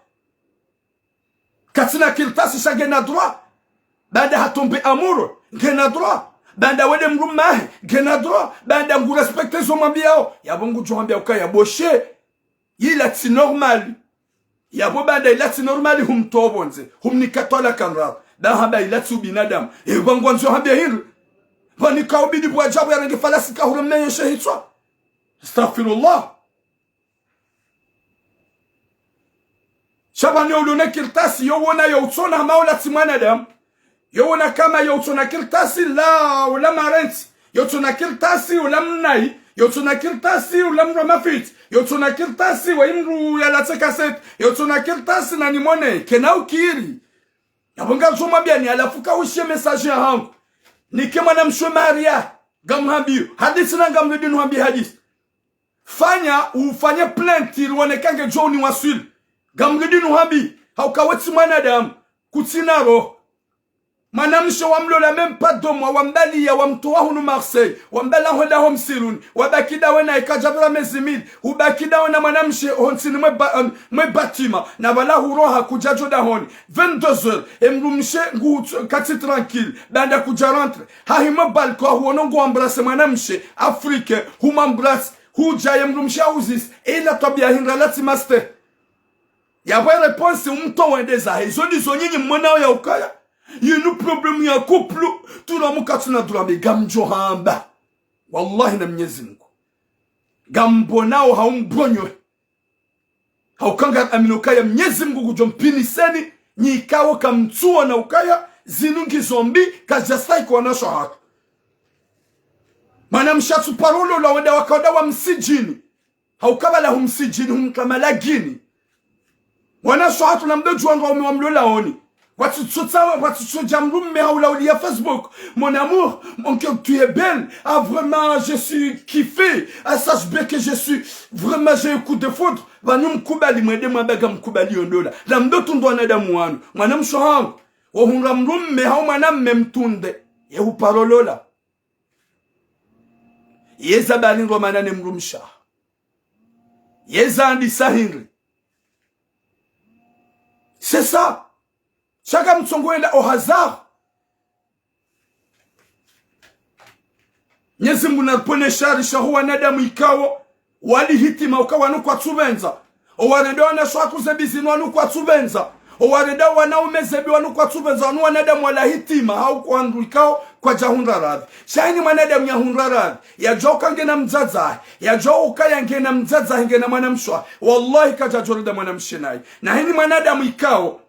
katina kirtas isha gena droit bada hatombe amuro gena droit bada wede mrumahe gena droit bada ngu respecte zo mambiao ya bongu johambia ukaya boshe yila ti normal ya bo bada ila ti normal humtobonze humnikatola kanra da hamba ila tu binadamu bongu wanzo hambia hiru wani kaubidi bwa jabu ya rangi falasi kahurumne yeshe hitwa astaghfirullah shabani ulune kirtasi yowona yowtsona maula timanadam yowona kama yowtsona kirtasi la wala marenti yowtsona kirtasi wala mnai yowtsona kirtasi wala mramafit yowtsona kirtasi wa imru ya latekaset yowtsona kirtasi na nimone kenau kiri yabonga zoma biani alafuka ushie message ya hangu nike mwanamshe Maria gamhambiyo hadithi na gamredi nuhambi hadithi fanya ufanye plainte ruonekange joni waswil gamredi nuhambi haukaweti mwanadamu kutina roho manamshe wamlola même pas domo wambali ya wamtoa hunu Marseille wambala hoda homsirun wabakida wena ikajabra mezimil ubakida wena manamshe honsini mwe batima na bala huroha kujajoda honi 22h emrumshe ngu kati tranquille banda kuja rentre hahima balko huonongo embrasse manamshe Afrique humambrasse huja emrumshe uzis ila tabia hinra lati master yabwe réponse umto wendeza hizo ndizo nyinyi mwanao ya ukaya yinu problemu ya couple tunamukatina durambe gamjo hamba wallahi na Mwenyezi Mungu gambo nao haumbonywe haukanga aminokaya Mwenyezi Mungu kujompini seni nyikawo kamtuwa na ukaya zinungi zombi kajastai kwa nasho haka mana mshatu parolo la wenda wakawada wa msijini haukabala humsijini humkamalagini wanasho hatu na mdoju wangu wa mlola oni Facebook. Mon amour, mon cœur, tu es belle. Ah, vraiment, je suis kiffé. Ah, sache bien que je suis, vraiment, j'ai un coup de foudre. Va nous m'koubali, m'aider, m'abaga m'koubali, ondola. L'amdo tundouana d'amouane. Manam chouhang. Oh, ramrum, me hao manam même tunde. Et ou parolola. Yeza balin romana nemrumsha. Yeza andi sahingri. C'est ça. Chaka mtsongoenda au hasard. Nyezi munapone sharisha huwa nadamu ikawo. Wali hitima ukawa nukwa tsubenza. Owareda wana shwaku zebizinu wanukwa tsubenza. Owareda wana umezebi wanukwa tsubenza. Wanu wanadamu wala hitima. Hau kwa andu ikawo kwa jahundra radhi. Shaini manadamu ya hundra radhi. Ya joka ngena mzaza. Ya joka ya ngena mzaza ngena manamshwa. Wallahi kajajorida manamshinai. Na hini manadamu ikawo.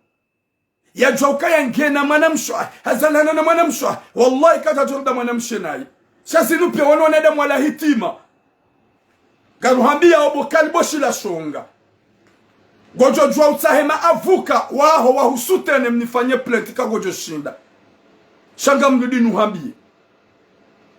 Ya joka ya ngena manamshwa. Hazalana na manamshwa. Wallahi kajajorida manamshinai. Shasi nupe wanadamu wala hitima. Garuhambia obokali boshi la shonga. Gojo jua utahema avuka. Waho wahusutene mnifanye pletika gojo shinda. Shanga mrudi nuhambie.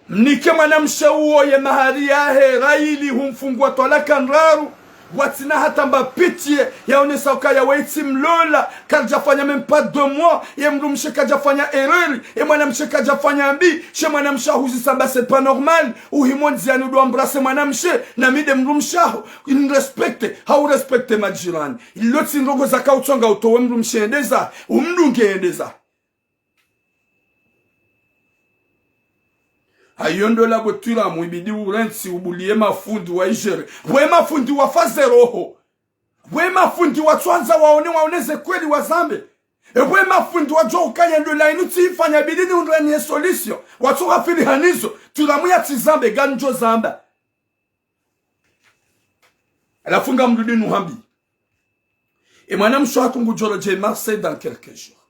Mnike manamsha uo ye mahari yahe. Raili humfungwa tolaka nraru. Watina hata mbapitie. Yaonesa ukaya waiti mlola. Kajafanya mempa 2 mois. Ye mrumshe kajafanya erreur. Ye manamshe kajafanya mbi. She manamsha huzi samba c'est pas normal. Uhimondi ya nudu embrase manamshe. Na mide mrumshaho. Il respecte. Hau respecte majirani. Iloti nrogo zaka utonga utowe mrumshe endeza. Umdunge endeza. Hayondo la botula mwibidi urensi ubulie mafundi wa ijere. We mafundi wa faze roho. We mafundi wa tuanza waoneze kweli wa zambe. We mafundi wa jo ukayendo la inuti ifanya bidini unrenie solution. Watu wafili hanizo. Tulamuya tizambe ganjo zamba. Alafunga mrudi nuhambi. Et madame Chouakou Ngoudjolo Dje Marseille dans quelques jours.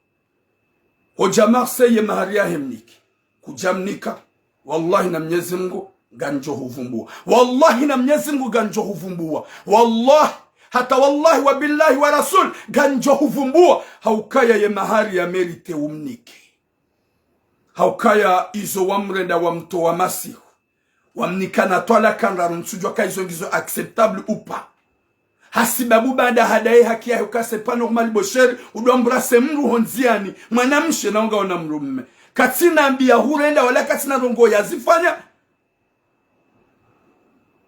Hoja Marseille maharia hemniki. Kujamnika. Wallahi na Mwenyezi Mungu ganjo huvumbua. Wallahi na Mwenyezi Mungu ganjo huvumbua. Wallahi hata wallahi wa billahi wa rasul ganjo huvumbua. Haukaya ye mahari ya merite umnike. Haukaya izo wamrenda wa mto wa masihu. Wamnikana toala kandaru nsujwa ka izo ngizo acceptable upa. Hasibabu baada hadaye hakia hukase pa normal bosheri. Uduambrase mru honziani. Mwanamshe na unga ona mrumme. Katina ambia hurenda wala katina rongo ya zifanya.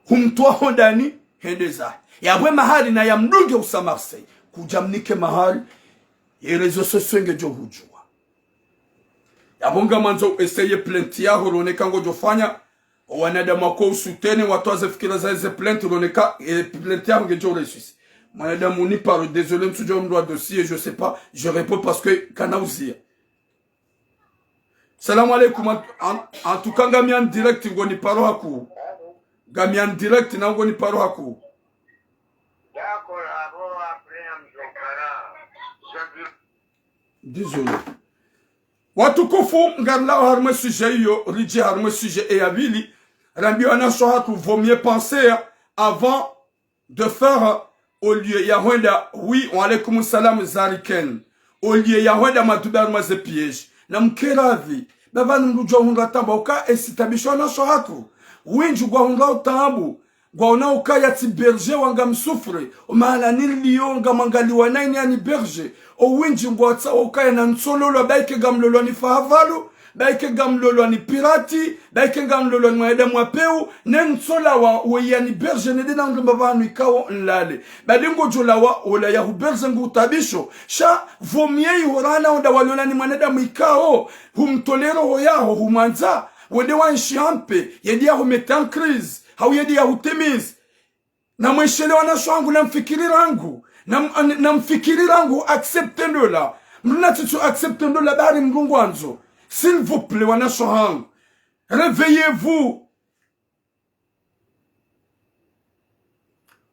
Humtoa hondani hendeza. Yabwe mahari na ya mdunge usa Marseille. Kujamnike mahari. Yerezo soswenge jo hujua. Yabonga manzo eseye plenti ya huroneka ngo fanya. Wanadamu kwa usutene watoaze fikira za eze plenti huroneka. Plenti ya jo resuisi. Mwanadamu ni paro. Désolé msujo mdoa dossier. Je sais pas. Je réponds parce que kanauzia. Salam alaikum. En tout cas, Gamian direct ngoni paro haku. Gamian direct na ngoni paro haku. Désolé. Watukufu ngarla harme sujet yo, riji harme sujet e avili. Rambi wana haku vaut mieux penser avant de faire au lieu yahwenda. Oui, wa alaikum salam zariken. Au lieu yahwenda matubar maze piège. Na mkeravi baba nmrujwa hundra tamba uka esitabishwa na shohatu winju gwa hundra utambu gwa una uka yati berger wanga msufre mahala niliyo nga mangali wanaini yani berger o winju gwa uka ya na nsololo baike gamlolo ni fahavalu baike gamlolo ni pirati baike gamlolo ni maeda mwapeu nensola wa yani berger nede na ngamba vanu ikawo nlale badingo jola wa ola ya berger ngu tabisho sha vomie horana onda walona ni maneda mwikao humtolero hoyaho humanza wede wanshiampe yedi ya humete en crise hau yedi ya hutemiz na mweshele wana shwangu na mfikiri rangu na mfikiri rangu acceptendo la mruna titu acceptendo la bari mrungu anzo. S'il vous plaît, wana shohang. Réveillez-vous.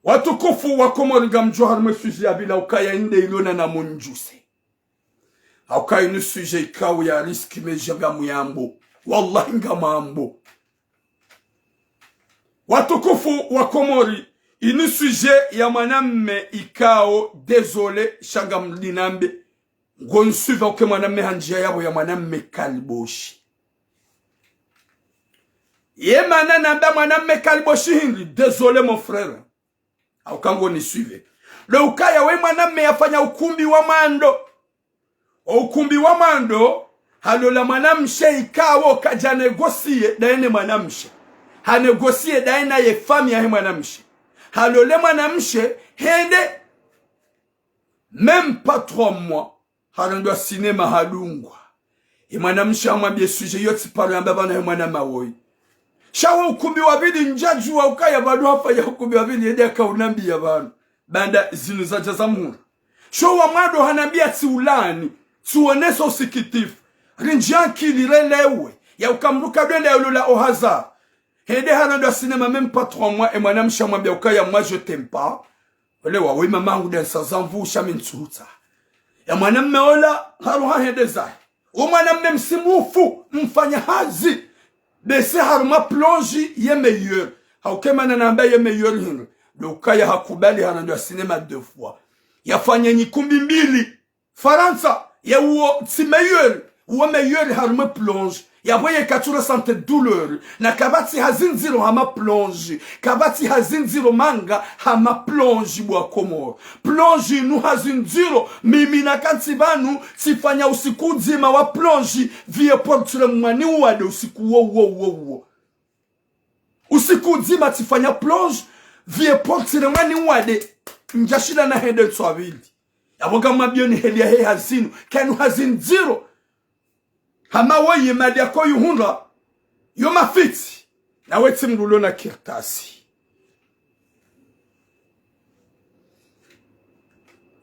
Watukufu wakomori gamjo harme sujet abila ukaya inde ilona na monjuse. Ukaya inu sujet ikawu ya riski mejaga muyambo. Wallahi nga mambo. Watukufu wakomori inu sujet ya maname ikao désolé shagam linambe. gonsuva uke mwanamme hanjia yabo ya mwanamme kaliboshi. Ye mana namba mwanamme kaliboshi hindi, désolé mon frère. Au kango ni suive. Le ukaya we mwanamme yafanya ukumbi wa mando. Ukumbi wa mando, halola mwanamshe ikawo kaja negosie daene mwanamshe. Ha negosie daena ye fami ya he mwanamshe. Halole mwanamshe hende même pas 3 mois. Halondwa sinema halungwa. Ye mwanamshe amwambie suje yoti paro ya mbaba na he mwanama woi. Shawa ukumbi wabili njaju wa ukaya badu hapa ya ukumbi wabili yede kaunambi ya banu. Banda zinu za jazamura. Shawa mwado hanambia tiulani. Tuoneso usikitifu. Rinjanki lirelewe. Ya ukamruka dwende ya ulula ohaza. Hede hanando sinema même pas 3 mois. Et mwanamshe amwambia ukaya moi je t'aime pas. Olewa we mamangu densa zanvu shami nsuta. Ya mwanamme ola haruha hede zai. O mwanamme msimufu mfanya hazi. Bese haruma plonji ye meilleur. Haukema nanamba ye meilleur hino. Ukaya hakubali hanando sinema 2 fois. Yafanya nyikumbi 2. Faransa. Ya uo ti meilleur. Uo meilleur haruma plonge. Ya boye katura sante douleur. Na kabati hazinziro hama plonge. Kabati hazinziro manga hama plonge bwa Komoro. Plonge nu hazinziro. Mimi na kantibanu sifanya usiku nzima wa plonge. Vie porture mwani uwade usiku wo. Usiku nzima tifanya plonge. Vie porture mwani uwade. Njashida na hende tswabili. Yaboga mabioni heli ya hei hazinu. Kenu hazinziro. Hama woye madiako yuhunda. Yoma fiti. Na weti mrulo na kirtasi.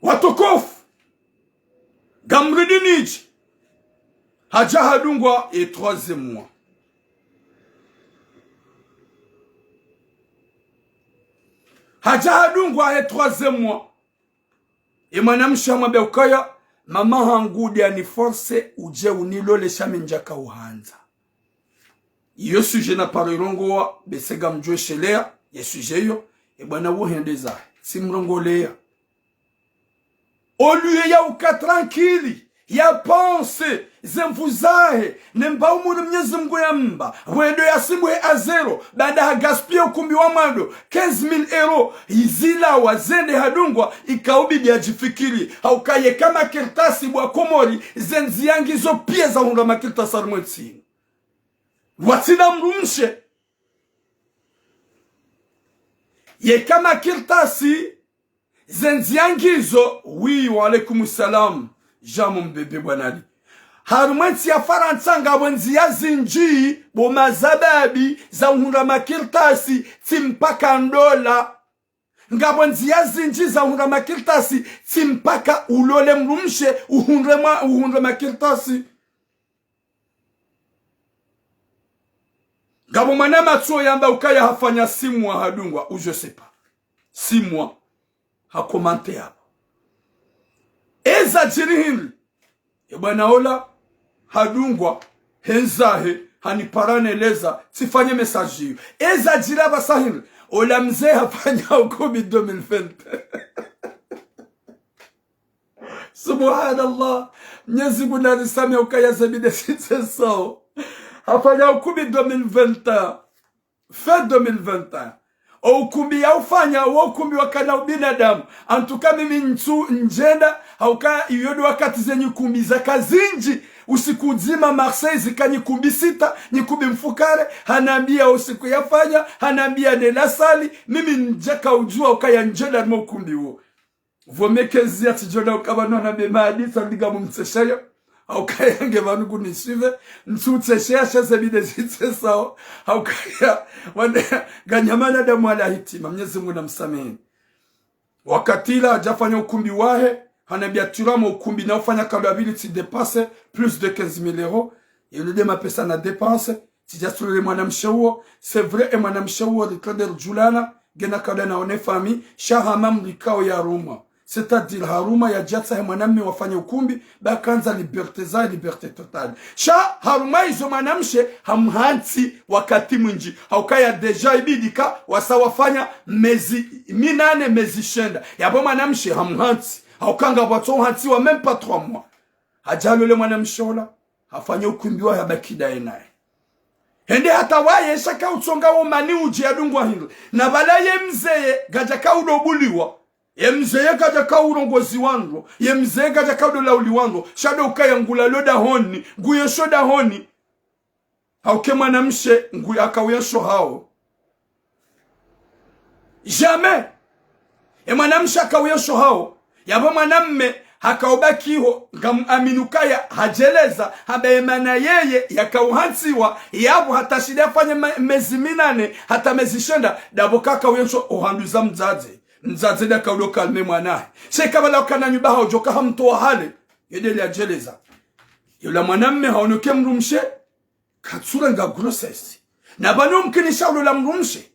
Watukofu. Gamridi niji. Haja hadungwa et 3e mois. Haja hadungwa et 3e mois. E mwanamsha mwambia ukaya. Mama hangudi ani force uje unilole shami njaka uhanza. Iyo suje na parirongo wa besega mjwe shelea. Ye suje yo. E bwana wuhende za. Si mrongo lea. Oluye ya uka tranquili. Ya pense. Zemfuzahe. Nemba umuru mnyezi mgu ya mba. Wendo ya simwe a 0. Bada hagaspia ukumbi wa mando. 15,000 euro. Izila wa zende hadungwa. Ikaubi dia jifikiri. Haukaye kama kirtasi bwa Komori. Zenziangi zo pia za hunga makirtasi arumwetini. Watina mrumshe. Ye kama kirtasi. Zenziangi zo. Oui wa alaikumussalam. Jamu mbebe bwanali. Harumwensi ya Faransa wenzi ya zinji bo mazababi za uhunda makirtasi timpaka ndola. Wenzi ya zinji za uhunda makirtasi timpaka ulole mrumshe uhunda makirtasi. Ngabo manama tuo yamba ukaya hafanya 6 mois hadungwa ou je sais pas. 6 mois. Ha komante hapo. Eza jirihili. Ebwana ola hadungwa henzahe haniparane leza sifanye message hiyo. Eza jiraba sahili ola mzee hafanya ukumi 2020. Subhanallah. Mnyezi Mungu alisema ukaya zabide sisi sao. Hafanya ukumi 2021. Fin 2021. Ukumbi ya ufanya ukumbi wakana ubinadamu. Antuka mimi njenda hauka iyodo wakati zenye kumbi za kazinji. Usiku nzima Marseille zikani kumbi 6. Nikumbi mfukare. Hanambia usiku yafanya. Hanambia nela sali. Mimi njaka ujua ukaya njenda nmo ukumbi huo. Vomekezi ya tijona ukabano na bemadi. Sandiga mumtseshayo. Haukaya nge vanugu nisive. Nsuteshe shase bide zitse sao. Haukaya wane ganyamana damu ala hitima. Mnyezi Mungu na msameni. Wakatila hajafanya ukumbi wahe. Hanabia turama ukumbi na ufanya kalabili ti depase plus de 15,000 euros. Yelede mapesa na depense. Tijasule mwanamshe huo. C'est vrai mwanamshe huo litrader julana. Gena kada na one fami. Shahamam likao ya Roma. C'est-à-dire haruma ya jatsa mwanamme wafanya ukumbi bakanza liberté za liberté totale. Sha haruma izo mwanamshe hamhanti wakati mwinji. Haukaya deja ibidika wasa wafanya mezi 8 mezi shenda. Yabo mwanamshe hamhanti. Haukanga bato hanti wa même pas 3 mois. hajalo le mwanamshe ola hafanye ukumbiwa habakida naye hende hata waye shaka utsonga wo mani uji adungwa hindu na bala ye mzeye gaja kaudobuliwa ye mzeye gaja kaurongozi wangu ye mzeye gaja kaudolauli wangu shado ukaya ngula loda honi nguye shoda honi hauke mwanamshe nguye akawesho hao jamais mwanamshe akawesho hao yabo mwanamme hakaobakiho ngaminukaya hajeleza habeemana yeye yakauhansiwa yabo hatashida fanye mezi minane hata mezi shenda dabo kaka wenso ohanduza mzaze da kaudo kalme mwanae shekabala kana nyubaha ojoka hamtoa hale yedele ajeleza yola mwanamme haonoke mrumshe katsura nga grossesse na bano mkinisha lola mrumshe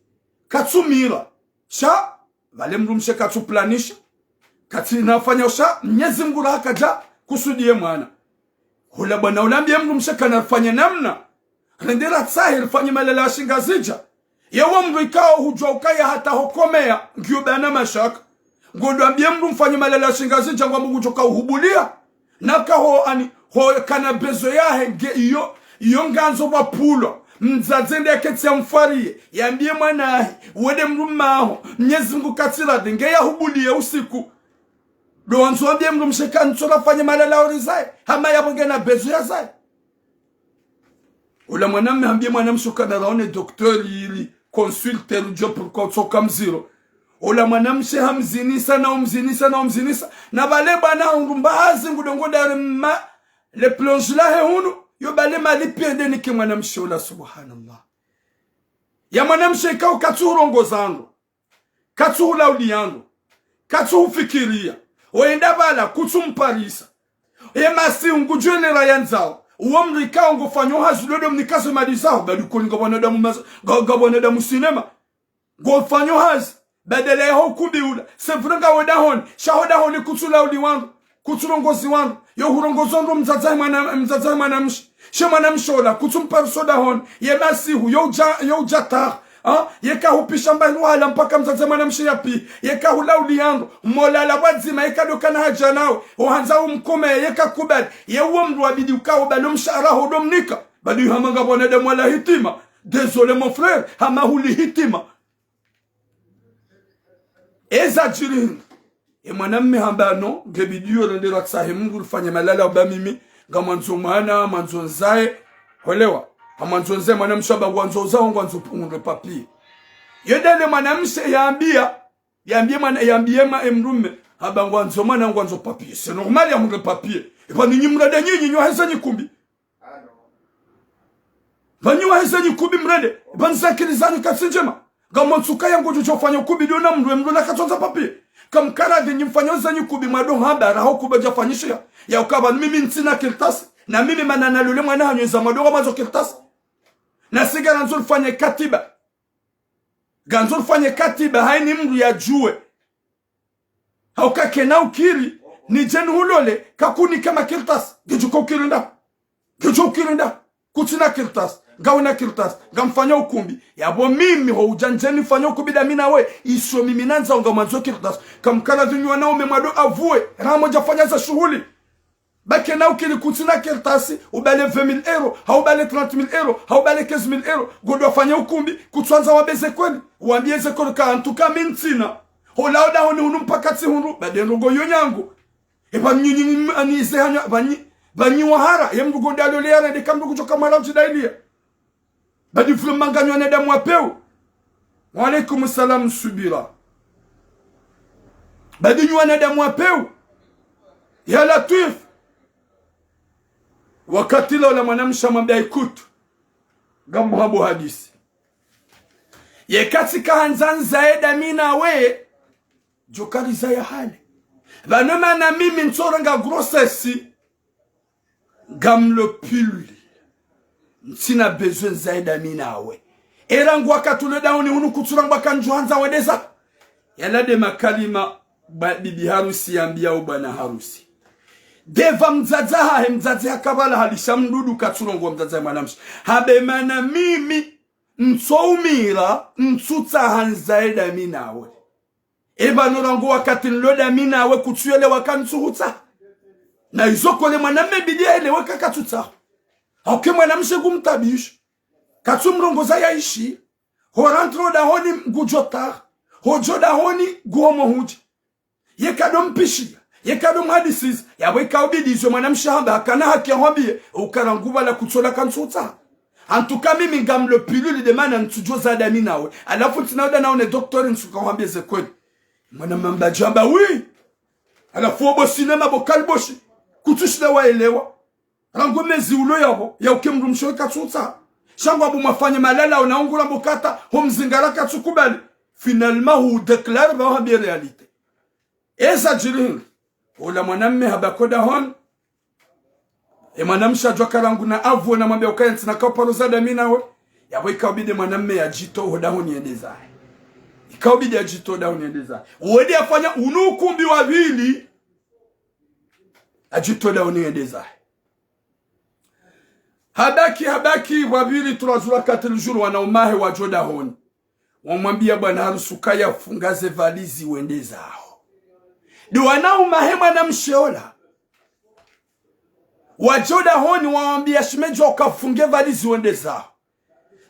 katsumira sha vale mrumshe katsuplanisha katili nafanya usha Mwenyezi Mungu hakaja kusudie mwana hula bwana ulambia mndu mshaka nafanya namna rendera tsahir fanya malala shingazija yewa mndu ikao hujwa ukaya hata hokomea ngio bana mashaka ngondo ambia mndu mfanya malala shingazija ngwa Mungu joka uhubulia nakaho ani ho kana bezo yahe iyo nganzo bapulo mzazende yaketsi ya mfarie yambie mwanahi wede mndu maho Mwenyezi Mungu katila denge ya hubulia usiku do anzobie mndu msheka ntsora fanya malala orizae hama yabonge na bezo ya zae ula mwanamme hambie mwanamshuka na raone doktori ili consulter ujo pour kotoka mziro ula mwanamshe hamzinisa na umzinisa na bale bana ngumbazi ngudongo dare ma le plonge la he hunu yo bale mali pende ni ke mwanamshe ula subhanallah ya mwanamshe ka katsurongo zangu katsula uliyangu katsufikiria oenda bala kutsumparisa emasi ngujwele rayanzao uomrika ngofanyo hazulodo mnikaso madisao badukoni ngabona damu sinema ngofanyo haz badele ho kubiula sevunga wedahon shahodahon kutsula uliwangu kutsurongozi wangu yo hurongozondo mzaza mwanamshi shemanamshola kutsumparsoda hon yemasi hu yo jata yeka hupisha mbali wala mpaka mzaza mwanamshi yapi yeka hulauli yangu mola la wazima yeka dokana haja nao uhanza umkome yeka kubali yewo mdu wabidi ukao balo mshara hodomnika bali hamanga bonadamu wala hitima désolé mon frère hama huli hitima eza jirin mwanamme hambano ngebidiyo rendera tsahe Mungu rufanya malala obamimi ngamanzo mwana manzo nzae holewa amanzonze mwanamshaba ngwanzoza ngwanzopungwe papier yedele mwanamshe yambie ma emrume haba ngwanzo mwana ngwanzo papier c'est normal ya mungre papier epa ninyi mrade nyinyi nyo heza nyikumbi banyu heza nyikumbi mrade banzakilizani katsinjema ngamonsuka yango jofanya kubi dona mru la katonza papier kam kala de nyimfanyoza nyikubi mwado haba raho kubaja fanyisha ya ukaba mimi ntina kiltasi na mimi manana lule mwana hanyeza mwado mazo kiltasi na siga ganzol fanye katiba ganzol fanye katiba haini mru ya juwe hauka kena ukiri ni jenu hulole kakuni kama kiltas gejuko ukirinda kutina kiltas gawina kiltas gamfanya ukumbi yabo mimi ho ujanjeni fanya ukubida mina we iso mimi nanza ungamanzo kiltas kamkana dunywa nao memado avue ramo jafanya za shughuli bake na ukili kutina kiltasi ubale 20,000 euro haubale 30,000 euro haubale 15,000 euro godo afanya ukumbi kutwanza wabeze kweli uambieze kwa antuka mintina holauda honi mpakati hunu badenrogo yonyangu eba nyinyi anize hanya banyi wahara yemdu gondalo leana de kamdu kuchoka mara mtidailia badi fulmanganywa na damu apeu wa alaikum salam subira badi nywa na damu apeu ya latif wakati la mwanamsha mwambia ikutu gamu habu hadisi ye katika hanzanza eda mina we jokari za ya hali vanoma na mimi nsoranga grossesse gamlo pili ntina besoin zaida mina we erangu wakatule dauni hunu kuturanga kanjuanza wedeza yalade makalima bibi harusi yambia ubana harusi deva mzaza hae mzaza hakabala halisha mdudu katurongo mzaza mwanamshi habe mana mimi nsoumira nsutsa hanzaida mina we eba norango wakati nloda mina we kutuyele wakansuhutsa na izoko le mwanamme bidia elewe kakatuta auke mwanamshe kumtabish katumrongoza yaishi ho rantro da honi gujotar ho joda honi guomo huji yekado mpishi yekado mhadisiz yawe kaubidizwe mwanamshe hamba akana haki hobie ukaranguva la kutola kansuta antuka mimi ngamlo piluli de mana ntujoza dami nawe alafu tinauda naone doktori nsuka hambie ze kweli mwanamamba jamba oui alafu obo sinema bo kalboshi kutushida waelewa rangomezi ulo yabo ya ukemrumsho katsuta shangwa bu mafanye malala unaungura mbukata homzingara katsukubali finalement hu déclare ba hambie réalité esa jirin ola mwanamme habakoda hon e mwanamsha jwakarangu na avu na mwambia ukayensi na kauparoza dami nawe yabo ikawbide mwanamme ya jito hoda honi endeza ikawbide ya jito hoda honi endeza uwede afanya unukumbi wa vili ajito hoda honi endeza habaki wabili tulazula katili juru wanaumahe wa joda honi wamwambia bwana harusi kaya fungaze valizi uendeza hao di wanaumahe mwanamsheola wajoda honi wawambia shimejo wakafunge valizi uendeza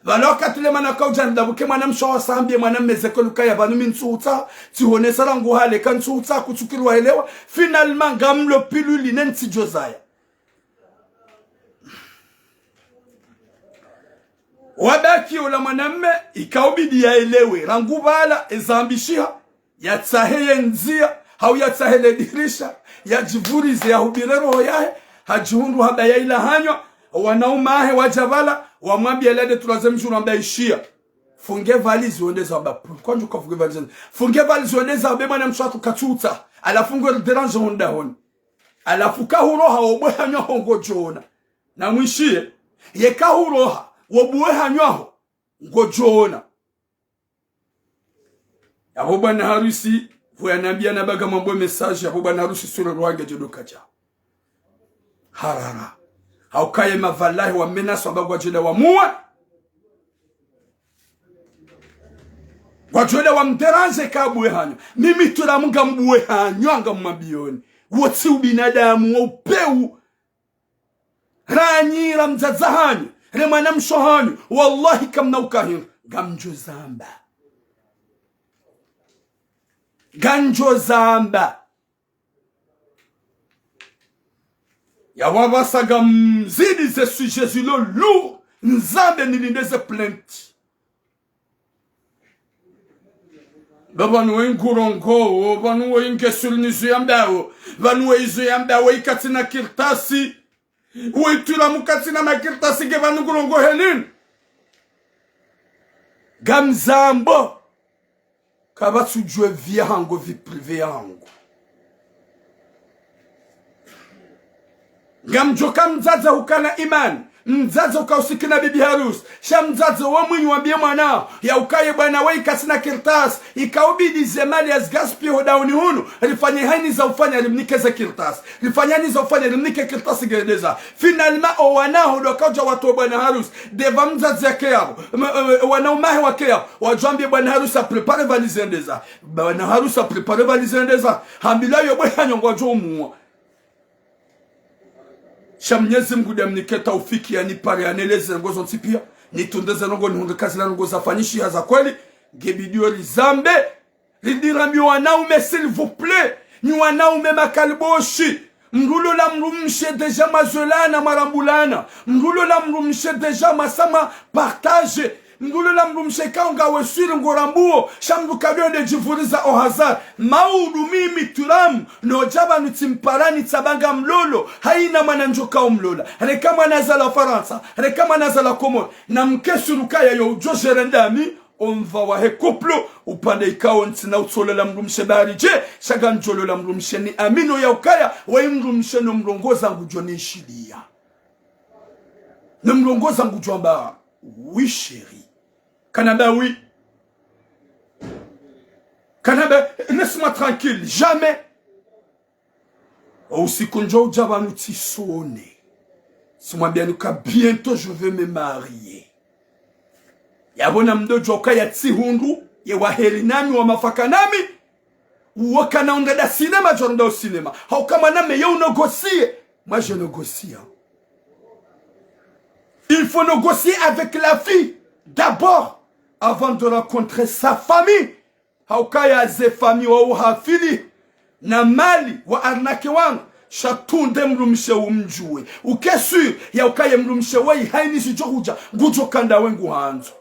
valoka tule manaka ujandabuke mwanamsho wasambie mwanammezeko lukaya vanumi nsuuta tihone sarangu hale kansuuta kutukiru waelewa finalement gamlo piluli nenti jozaya wabaki ula mwanamme ikaubidi ya elewe rangu vala ezambishiha ya tsaheye nzia hau ya tsahele dirisha ya jivurize ya hubirero yahe hajihundu haba ya ila hanywa wanaumahe wajavala wamwambia lede tulazemjuru ambaye ishia funge valizi uendeza waba kwanju kwa funge valizi funge valizi uendeza wabe mwana mshatu katuta alafungo derange honda honi alafuka huroha wabwe hanywa hongo jona na mwishie yeka huroha wabwe hanywa hongo jona yabo bwana harusi vuyanambia nabaga mambo message yabo bwana harusi sura rwange jodoka cha harara haukaye mavalahi wa menaso ambao jeda wa muwa wajeda wa mteranze kabwe hanyo mimi turamuga mbwe hanyo anga mmabioni wotsi ubinadamu wa upeu ranyira mzaza hanyo remana msho hanyo wallahi kamna ukahin gamjo zamba ya wabasaga mzidi ze sujet zilo lourd nzambe nilindeze plainte babanuwe ngurongo banuwe ingesulnizu yambao banuwe izu yambao ikatina kirtasi uitula mukatina makirtasi ge banu ngurongo helin gamzambo kabatsu jwe via hango vi privé hango gamjoka mzaza ukana imani mzaza ukausikina bibi harusi sha mzaza wa mwinyi wambie mwanao ya ukaye bwana wei kasina kirtas ikaubidi zemali ya zgaspi hodauni hunu rifanye haini za ufanya limnikeze kirtas rifanyani za ufanya limnike kirtas gereza finalma o wanao dokaja watu wa bwana harusi deva mzaza yake yabo wanaumahe wake yabo wajambie bwana harusi prepare valize ndeza bwana harusi prepare valize ndeza hambila yo bwana nyongwa jomu Shamnyezi mgude mniketa ufiki ya nipare aneleze ngozo ntipia nitundeze nongo nihundikazi na nongo zafanishi ya za kweli gebidio lizambe lidirami wanaume s'il vous plaît ni wanaume makalboshi mrulo la mrumshe deja mazolana marambulana mrulo la mrumshe deja masama partage mrulo la mrumshe kaunga wesuri ngorambuo shamdukadwe de jivuriza o hazard maudu mimi turamu no jaba nutimparani tabanga mlolo haina mananjoka umlola reka manazala Faransa reka manazala Komoro na mkesurukaya yo jojerendami on va wahe koplo upande ikao ntina utolo la mrumshe barije shaga njolo la mrumshe ni amino ya ukaya wa mrumshe no mrongoza ngujoni shilia no mrongoza ngujomba oui chérie Canada oui Canada laisse-moi tranquille jamais aussi kunjo ujabanu tisone simwambia nuka bientôt je vais me marier yabona mdojo kaya tsihundu ye waheri nami wa mafaka nami wakana unda da cinema jonda cinema hau kama name yo unogosie Moi, je négocie. Hein. Il faut négocier avec la fille, d'abord, avant de rencontrer sa famille. Haukaya ze famille wa hafili. Na mali wa arnake wangu. Shatunde mrumshe umjue. Ukesur ya ukaye mrumshe wei haini sijohuja. Ngujo kanda wengu hanzo.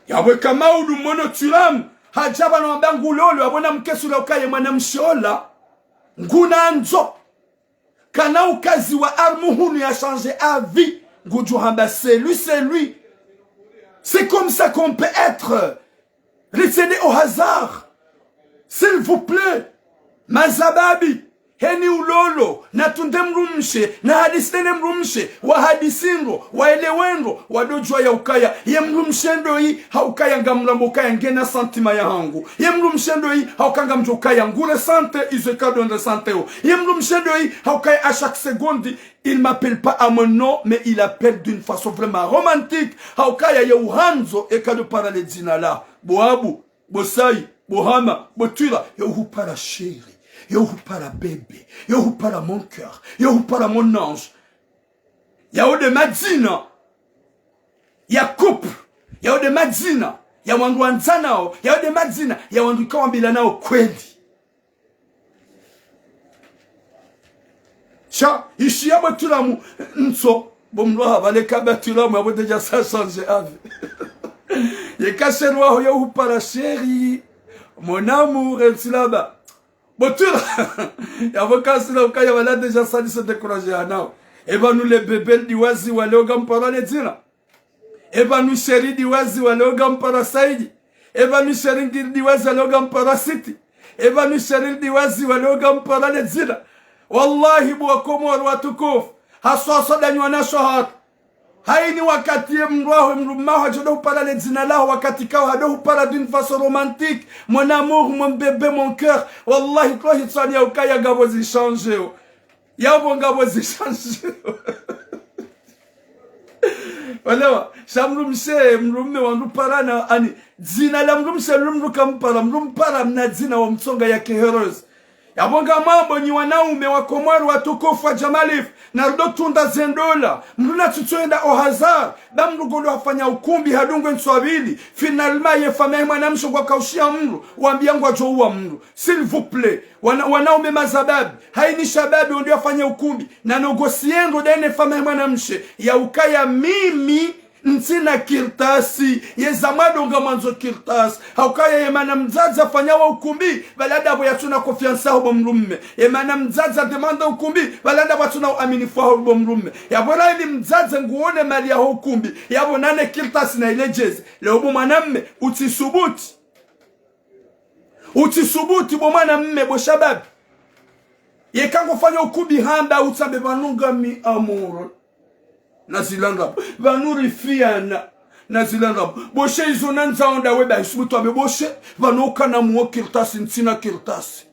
Yawe kama ulu mono tulamu. Hajaba na mbangu lolo. Wabona mkesu la ukaye mwana mshola. Nguna anzo. Kana ukazi wa armuhunu ya change à vie. Ngujo hamba c'est lui, c'est lui. C'est comme ça qu'on peut être. Retenez au hasard. S'il vous plaît. Mazababi. Heni ulolo. Na tunde mrumshe. Na hadisene mrumshe. Wa hadisindro. Wa elewendro. Wa dojwa ya ukaya. Ye mrumshendo hii. Haukaya ngamlambo kaya ngena santima ya hangu. Ye mrumshendo hii. Haukanga mjokaya ngure sante. Izekado nde sante ho. Ye mrumshendo hii. Haukaya à chaque seconde. Il m'appelle pas à mon nom. Mais il appelle d'une façon vraiment romantique. Haukaya ya uhanzo. Eka de parale dinala. Boabu. Bosai. Bohama. Botula. Ya uhupara chéri. Yo para bébé, yo para mon cœur, yo para mon ange. Yao de madzina, ya couple, yao de madzina, ya wandu wanzanao, yao de madzina, ya wandu kawambila nao kweli. Cha, ishi ya batulamu, nso, bomloha vale kabatulamu, yabo deja sa change ave. Ye kashenwa yo para chéri, mon amour, el silaba. Botura, yavoka sila ukaya wala deja sali se décourager anao. Eba nous les bébés diwazi wale ogampara netina. Eba nous chéri diwazi wale ogampara saidi. Eba nous chéri diwazi wale ogampara city. Eba nous chéri diwazi wale ogampara netina. Wallahi buwa komoru watukufu. Haswa danywa na shohat. Haini wakati ya mruahu mrumahu hajoda upala le zina lao wakati kao hado upala d'une façon romantique. Mon amour, mon bébé, mon cœur. Wallahi kwa hitsani ya ukaya gabo zishange. Yabo ngabo zishange. Walewa, shamrumshe mrume wanupara na ani. Zina la mrumshe mrumruka mpara mna zina wa mtsonga ya keherozi. Yabonga mambo ni wanaume wa Komoro watukufu wa Jamalif na rudo tunda zendola mruna tutuenda au hazard da mrugolo wafanya ukumbi hadungwe nswabili finalma ye famille mwanamsho kwa kaushia mru waambiangu ajoua mru s'il vous plaît wanaume mazababi haini shababi ndio wafanya ukumbi na negosiengo dene famille mwanamshe ya ukaya mimi Ntina kirtasi, ye zamado nga manzo kirtasi. Haukaya ye mana mzaza fanyawa ukumbi, balada boyatuna konfiansa hubo mrumme. Ye mana mzaza demanda ukumbi, balada boyatuna uaminifu hubo mrumme. Yabona ili mzaza nguone mali ya ukumbi, yabonane kirtasi na ile jezi. Leo bo mwanamme, utisubuti. Utisubuti bo mwanamme bo shababi. Ye kango fanya ukumbi handa, utabe banunga mi amuro. Nazilanga vanuri fiana nazilanga boshe izona nzaonda weba isubutu ameboshe vanoka na muo kirtasi ntina kirtasi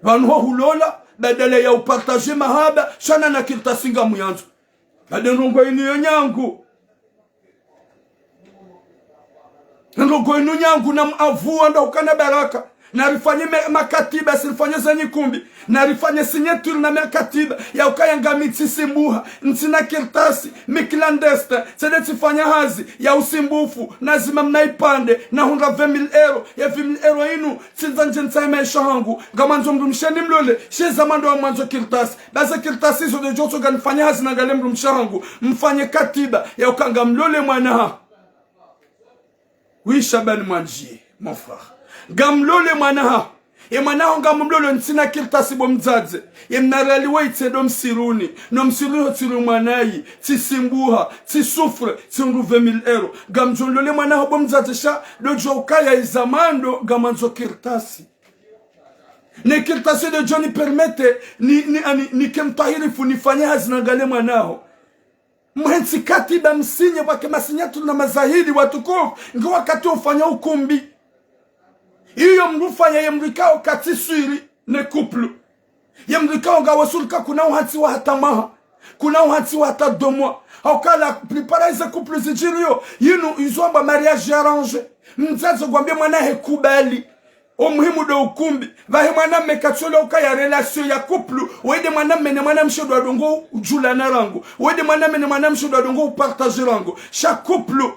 vanho hulola badala ya upartager mahaba shana na kirtasi nga muyanzo badenrongo inu nyangu nrongo inu nyangu na avua ndo ukana baraka na rifanye makatiba silifanye zenye kumbi na rifanye signature na makatiba ya ukaya ngamiti simbuha ntina kirtasi miklandesta sede tifanya hazi ya usimbufu nazima mnaipande na 120,000 euro ya 20,000 euro inu sinzanje ntaime shangu ngamanzo mrumsheni mlole sheza mando wa mwanzo kirtasi baza kirtasi hizo de joto ganifanya hazi na ngale mrumshangu mfanye katiba ya ukanga mlole mwana oui Shaban Mwanji mon frère gamlole mwanaha ye mwanaho ngamlolo ntina kirtasi bomdzadze ye mnaraliwe itsedo msiruni no msiruni tsiru mwanayi tsisimbuha tsisufre tsingu 20,000 euro gamjolole mwanaho bomdzadze sha dojo ukaya izamando gamanzo kirtasi ne kirtasi de Johnny permette ni kemtahiri funifanya hazina ngale mwanaho mwenzi katiba msinye wake masinyatu na mazahidi watukufu ngo wakati ufanya ukumbi iyo mrufanya ye mrikao katisiri ne couple ye mrikao nga wasulka kuna uhati wa hatamaha kuna uhati wa hata 2 mois haukala preparize couple zijirio yinu izomba mariage arrange mzazo gwambia mwana hekubali Omuhimu do ukumbi vahe mwanamme katsola ukaya relation ya couple wede mwanamme ne mwanamshe do adongo ujula na rango wede mwanamme ne mwanamshe do adongo upartage rango sha couple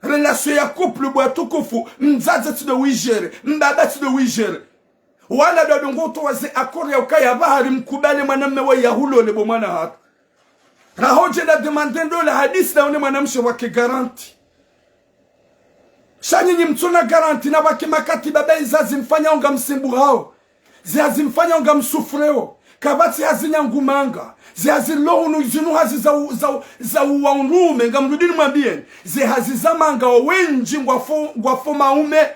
relation ya couple bwa tukufu mzaza tido wijere mbaba tido wijere wala do adongo towaze akori ya ukaya bahari mkubali mwanamme wa yahulo lebo mwana hatu rahoje la demandendo la hadisi na une mwanamshe wake garanti Shanyinyi mtuna garanti na waki makati baba izazi mfanya unga msimbu hao. Ziazi mfanya unga msufreo. Kabati hazinya ngumanga. Ziazi lohunu zinu hazi za uwaunrume. Nga mrudini mwambien. Ziazi zamanga wenji ngwafo maume.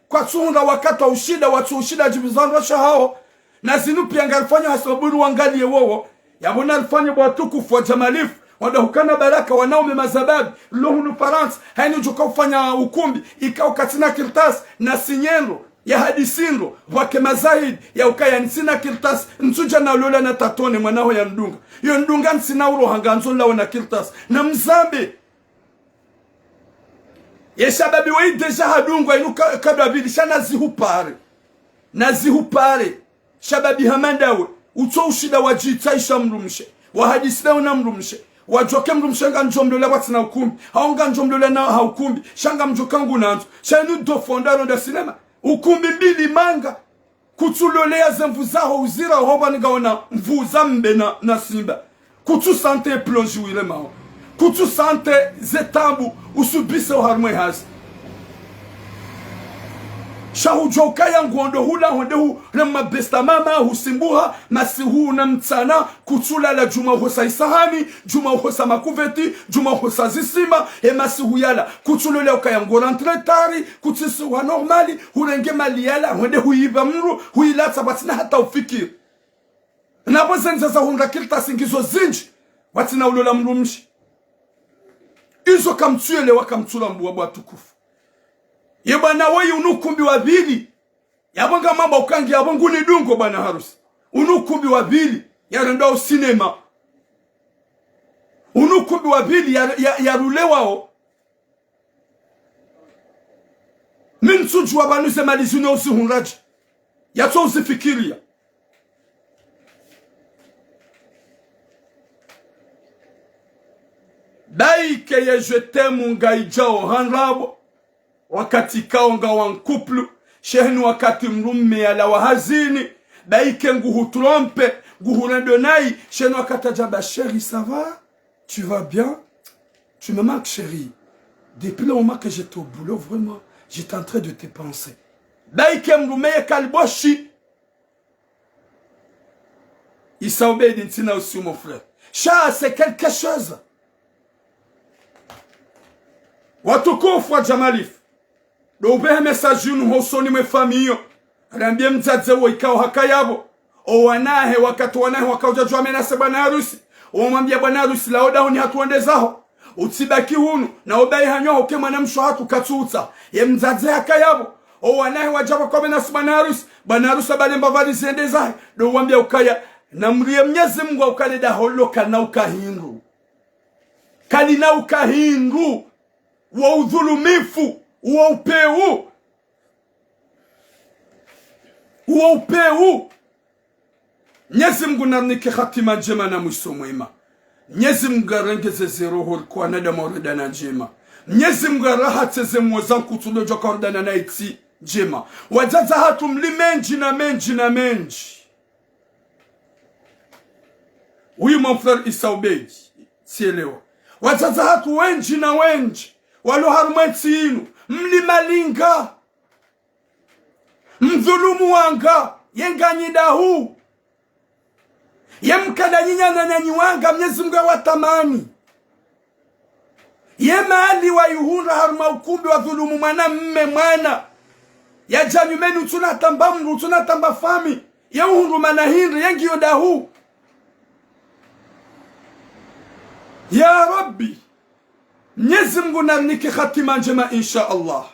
Kwa tuhunda wakati wa ushida watu ushida jibizan rasha hao. Na zinu pia nga alifanya hasaburu wangali yewowo. Yabona alifanya watukufu wa jamalifu. Wadahukana baraka wanaume mazababi lohunu parents haini ujuka ufanya ukumbi ikao katina kirtas na sinyendo ya hadisindo wake mazahid ya ukaya nsina kirtas nsuja na lola na tatone mwanaho ya ndunga yo ndunga nsina uro hanganzo lao na kirtas na mzambe ya shababi wei deja hadungwa inu kabla bili shana zihupare shababi hamandawe uto ushida wajitaisha mrumshe wahadisina unamrumshe wajoke mrumshenga njomdola watina ukumbi haonga njomdola na haukumbi shanga mjokangu nanzo shanu do fondaro da sinema ukumbi mbili manga kutulolea zemvu zaho uzira hoba nigaona mvuza mbe na simba kutu sante plonji wile mao kutu sante zetambu usubise uharmwe hasi shahu jokaya ngondo hula hondehu rema besta mama husimbuha masihu na mtsana kutula la juma hosa isahani juma hosa makuveti juma hosa zisima masihu yala kutulo le ukaya ngorantre tari kutisu wa normali hurenge mali yala hondehu iba mru huilata batina hata ufikiri na bozenza za hunga kilta singizo zinji batina ulola mrumshi izo kamtuele wakamtula mbuwa tukufu Yebana wewe unukumbi wa bili. Yabanga mamba ukangi yabongu ni dungo bana harusi. Unukumbi wa bili yarenda cinema. Unukumbi wa bili yarulewao. Minsuju wa banu se malizune usi hunraji. Yato usifikiria. Daike ye jete munga ijao hanrabo. Wakati kaonga wankuplu, shehenu wakati mrume ala wahazini, baike nguhu trompe, nguhu rendonai, shehenu wakati jaba, chérie, ça va? Tu vas bien? Tu me manques, chérie. Depuis le moment que j'étais au boulot, vraiment, j'étais en train de te penser. Baike mrume kalboshi. Issa obéi tina aussi, mon frère. Cha, c'est quelque chose. Watukufu wa jamalif. Do ubehe message yunu hosoni mwe famiyo. Rambie mzaze wo ikao hakayabo. O wanahe wakati wanahe wakauja jua menase bwana harusi. O mwambia bwana harusi laoda huni hatuende zaho. Utibaki hunu na obai hanyo hoke mwanamsho hatu katuta. Ye mzaze hakayabo. O wanahe wajaba kwa menase bwana harusi. Bwana harusi abale mbavali ziende zahe. Do uwambia ukaya na mriye mnyezi Mungu ukale da holoka na ukahindu. Kali na ukahindu. Wa udhulumifu. Uwa upeu Nyezi Mungu narnike khatima njema na mwisho mwema. Nyezi Mungu arengeze zero hori kwa nada maurida na njema. Nyezi Mungu arahateze mwazanku tulojo kwa ordana na iti njema. Wajaza hatu mli menji na menji na menji. Uyu mon frère Issa Obeid sielewa. Wajaza hatu wenji na wenji. Walo harumenti inu mlimalinga mdhulumu wanga yenganyida huu yemkada nyinyana na nyiwanga Mwenyezi Mungu watamani yemali wa yuhura haruma ukumbi wa dhulumu mwana mme mwana ya janyumeni tunatamba mru tunatamba fami ya uhuru manahindri yengi yoda huu ya Rabbi Mwenyezi Mungu narnike khatima njema insha Allah.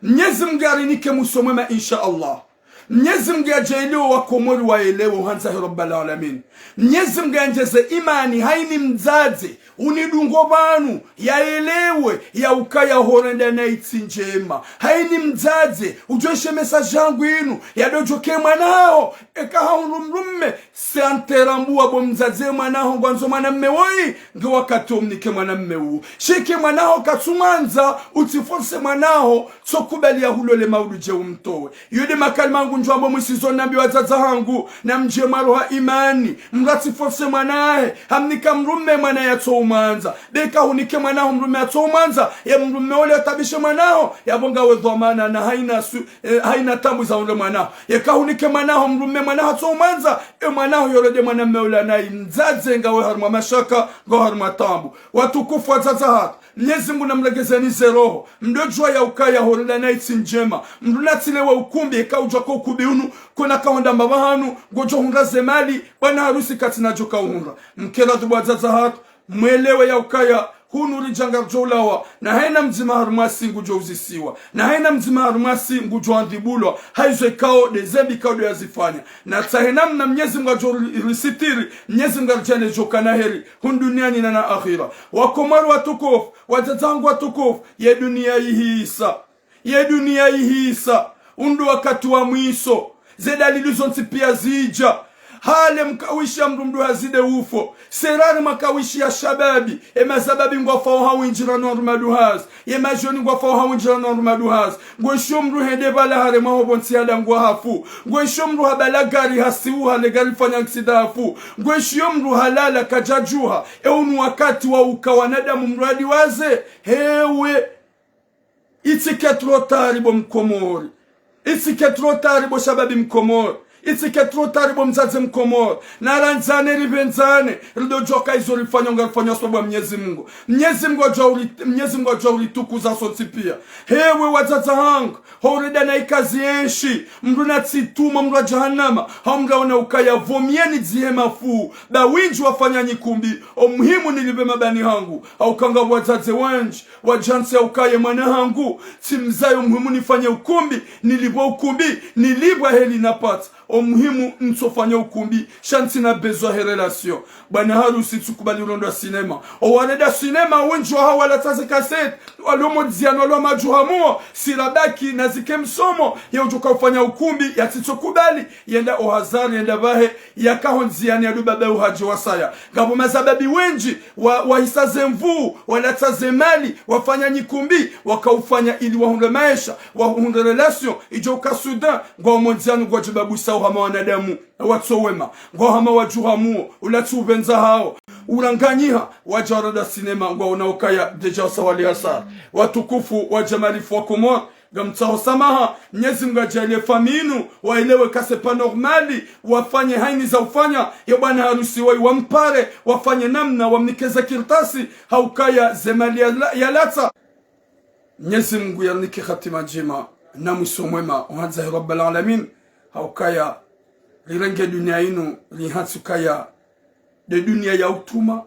Mwenyezi Mungu arinike musomema insha Allah. Mwenyezi Mungu ajalie wa Komori waelewe hanza Rabbul Alamin. Mwenyezi Mungu anjeze imani haini mzazi unidungo banu yaelewe ya ukaya horenda na itsinjema haini mzazi ujoeshe message yangu inu ya dojoke mwanao eka haunumrumme santerambua bo mzazi mwanao ngwanzo mwanamme woi nge wakati omnike mwanamme huu shike mwanao katsumanza utiforse mwanao sokubali ya hulole mauluje umtowe yode makalima ngu njwambo mwisizo nambi wazaza hangu na mje maroha imani mrati forse mwanae hamnika mrumme mwana ya umanza beka hunike mwanao mrume atomanza ya mrume ole atabishe mwanao ya bonga wedhomana na haina tabu za ule mwanao ya kahunike mwanao mrume mwanao atomanza mwanao yorode mwanamme ole na mzaze ngawe harma mashaka ngo harma tambu watukufu wazaza hatu Mwenyezi Mungu namlegezeni roho mdojwa ya ukaya horela na itsinjema mdunatilewa ukumbi ikaujwa kwa ukubi unu kuna kaonda mbabahanu gojo hunraze mali bwana harusi katina joka uhunra mkela dubu wazaza hatu mwelewe ya ukaya hunu lijanga jolawa na haina mzima harumasi ngujo uzisiwa na haina mzima harumasi ngujo andibulwa haizo ikao dezebi kao do yazifanya na tahenam na Mwenyezi Mungu ajo risitiri Mwenyezi Mungu arjane joka na heri hun duniani na akhira wakomaru watukufu wajazangu watukufu ye dunia ihisa undu wakati wa mwiso zedalili zonti pia zija hale mkawishi mrumdu hazide ufo serari makawishi ya shababi mazababi ngwafao hawinjira normaduhaz majoni ngwafao hawinjira normaduhaz ngwesho mru hende bala hare mahobonti hada ngwahafu ngwesho mru habala gari hasiuha legari fanya nksidafu ngwesho mru halala kajajuha unu wakati wa ukawanadamu mradi waze hewe itiketrotari bo mkomori itiketrotari bo shababi mkomori itiketrotari bo mzaze mkomori naranzane rivenzane ridojoka izo rifanya ungarifanya soba Mwenyezi Mungu Mwenyezi Mungu ajauli tukuza soti pia hewe wazaza hangu horeda na ikazi enshi mruna tsituma mrua jahannama hamraona ukaya vomieni dzihema fuu bawinji wafanya nyikumbi omuhimu nilibe mabani hangu haukanga wazaze wanji wajansi ya ukaye mwana hangu timzayo muhimu nifanye ukumbi nilibwa ukumbi nilibwa heli napata omuhimu nsofanya ukumbi shanti na bezwa he relasyon bwana harusi tukubali urondo sinema owaneda sinema wenjo hawala taze kaset walomo dziano walo majuhamuo sirabaki na zike msomo ya ujoka ufanya ukumbi ya titokubali yenda ohazari yenda bahe ya kahonziani ya dubabe uhaji wasaya gabo mazababi wenji wahisaze mvuu walataze mali wafanya nyikumbi wakaufanya ili wahunde maisha wahunde relasyon ijoka sudan gwa mondianu gwa jibabu sao hama wanadamu watsowema gwa hama wajuhamuo ulatubenza hao uranganyiha wajarada sinema ngwa unaokaya deja sawali hasar watukufu wajamalifu wakumwa gamtsaho samaha Mwenyezi Mungu ajalie faminu waelewe kasepa normali wafanye haini za ufanya ya bwana harusi wampare wafanye namna wamnikeza kirtasi haukaya zemali ya lata Mwenyezi Mungu yarnike khatima njema na mwisomwema uhanza Rabbul Alamin haukaya lirenge dunia inu lihatsukaya de dunia ya utuma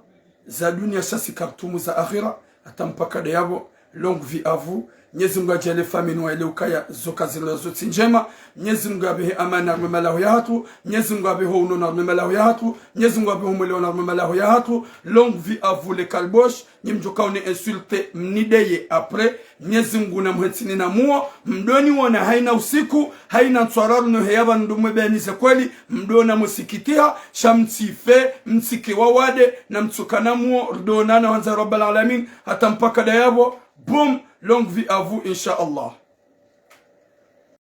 za dunia sasi kartumu za akhira atampaka de yabo longue vie à vous Mwenyezi Mungu ajalie famine wa ile ukaya zoka zote njema Mwenyezi Mungu abehe amana na malahu ya hatu Mwenyezi Mungu abehe uno na malahu ya hatu Mwenyezi Mungu abehe umele na malahu ya hatu longue vie à vous les kalbosh nyimjoka une insulte mnideye après Mwenyezi Mungu na mhetini na muo mdoni wana haina usiku haina tswararu no heyaba ndumwe benize kweli mdona musikitia shamtife mtike wawade na mtsukana muo rdona na wanza Rabbul Alamin hata mpaka dayabo boom longue vie à vous, Inch'Allah.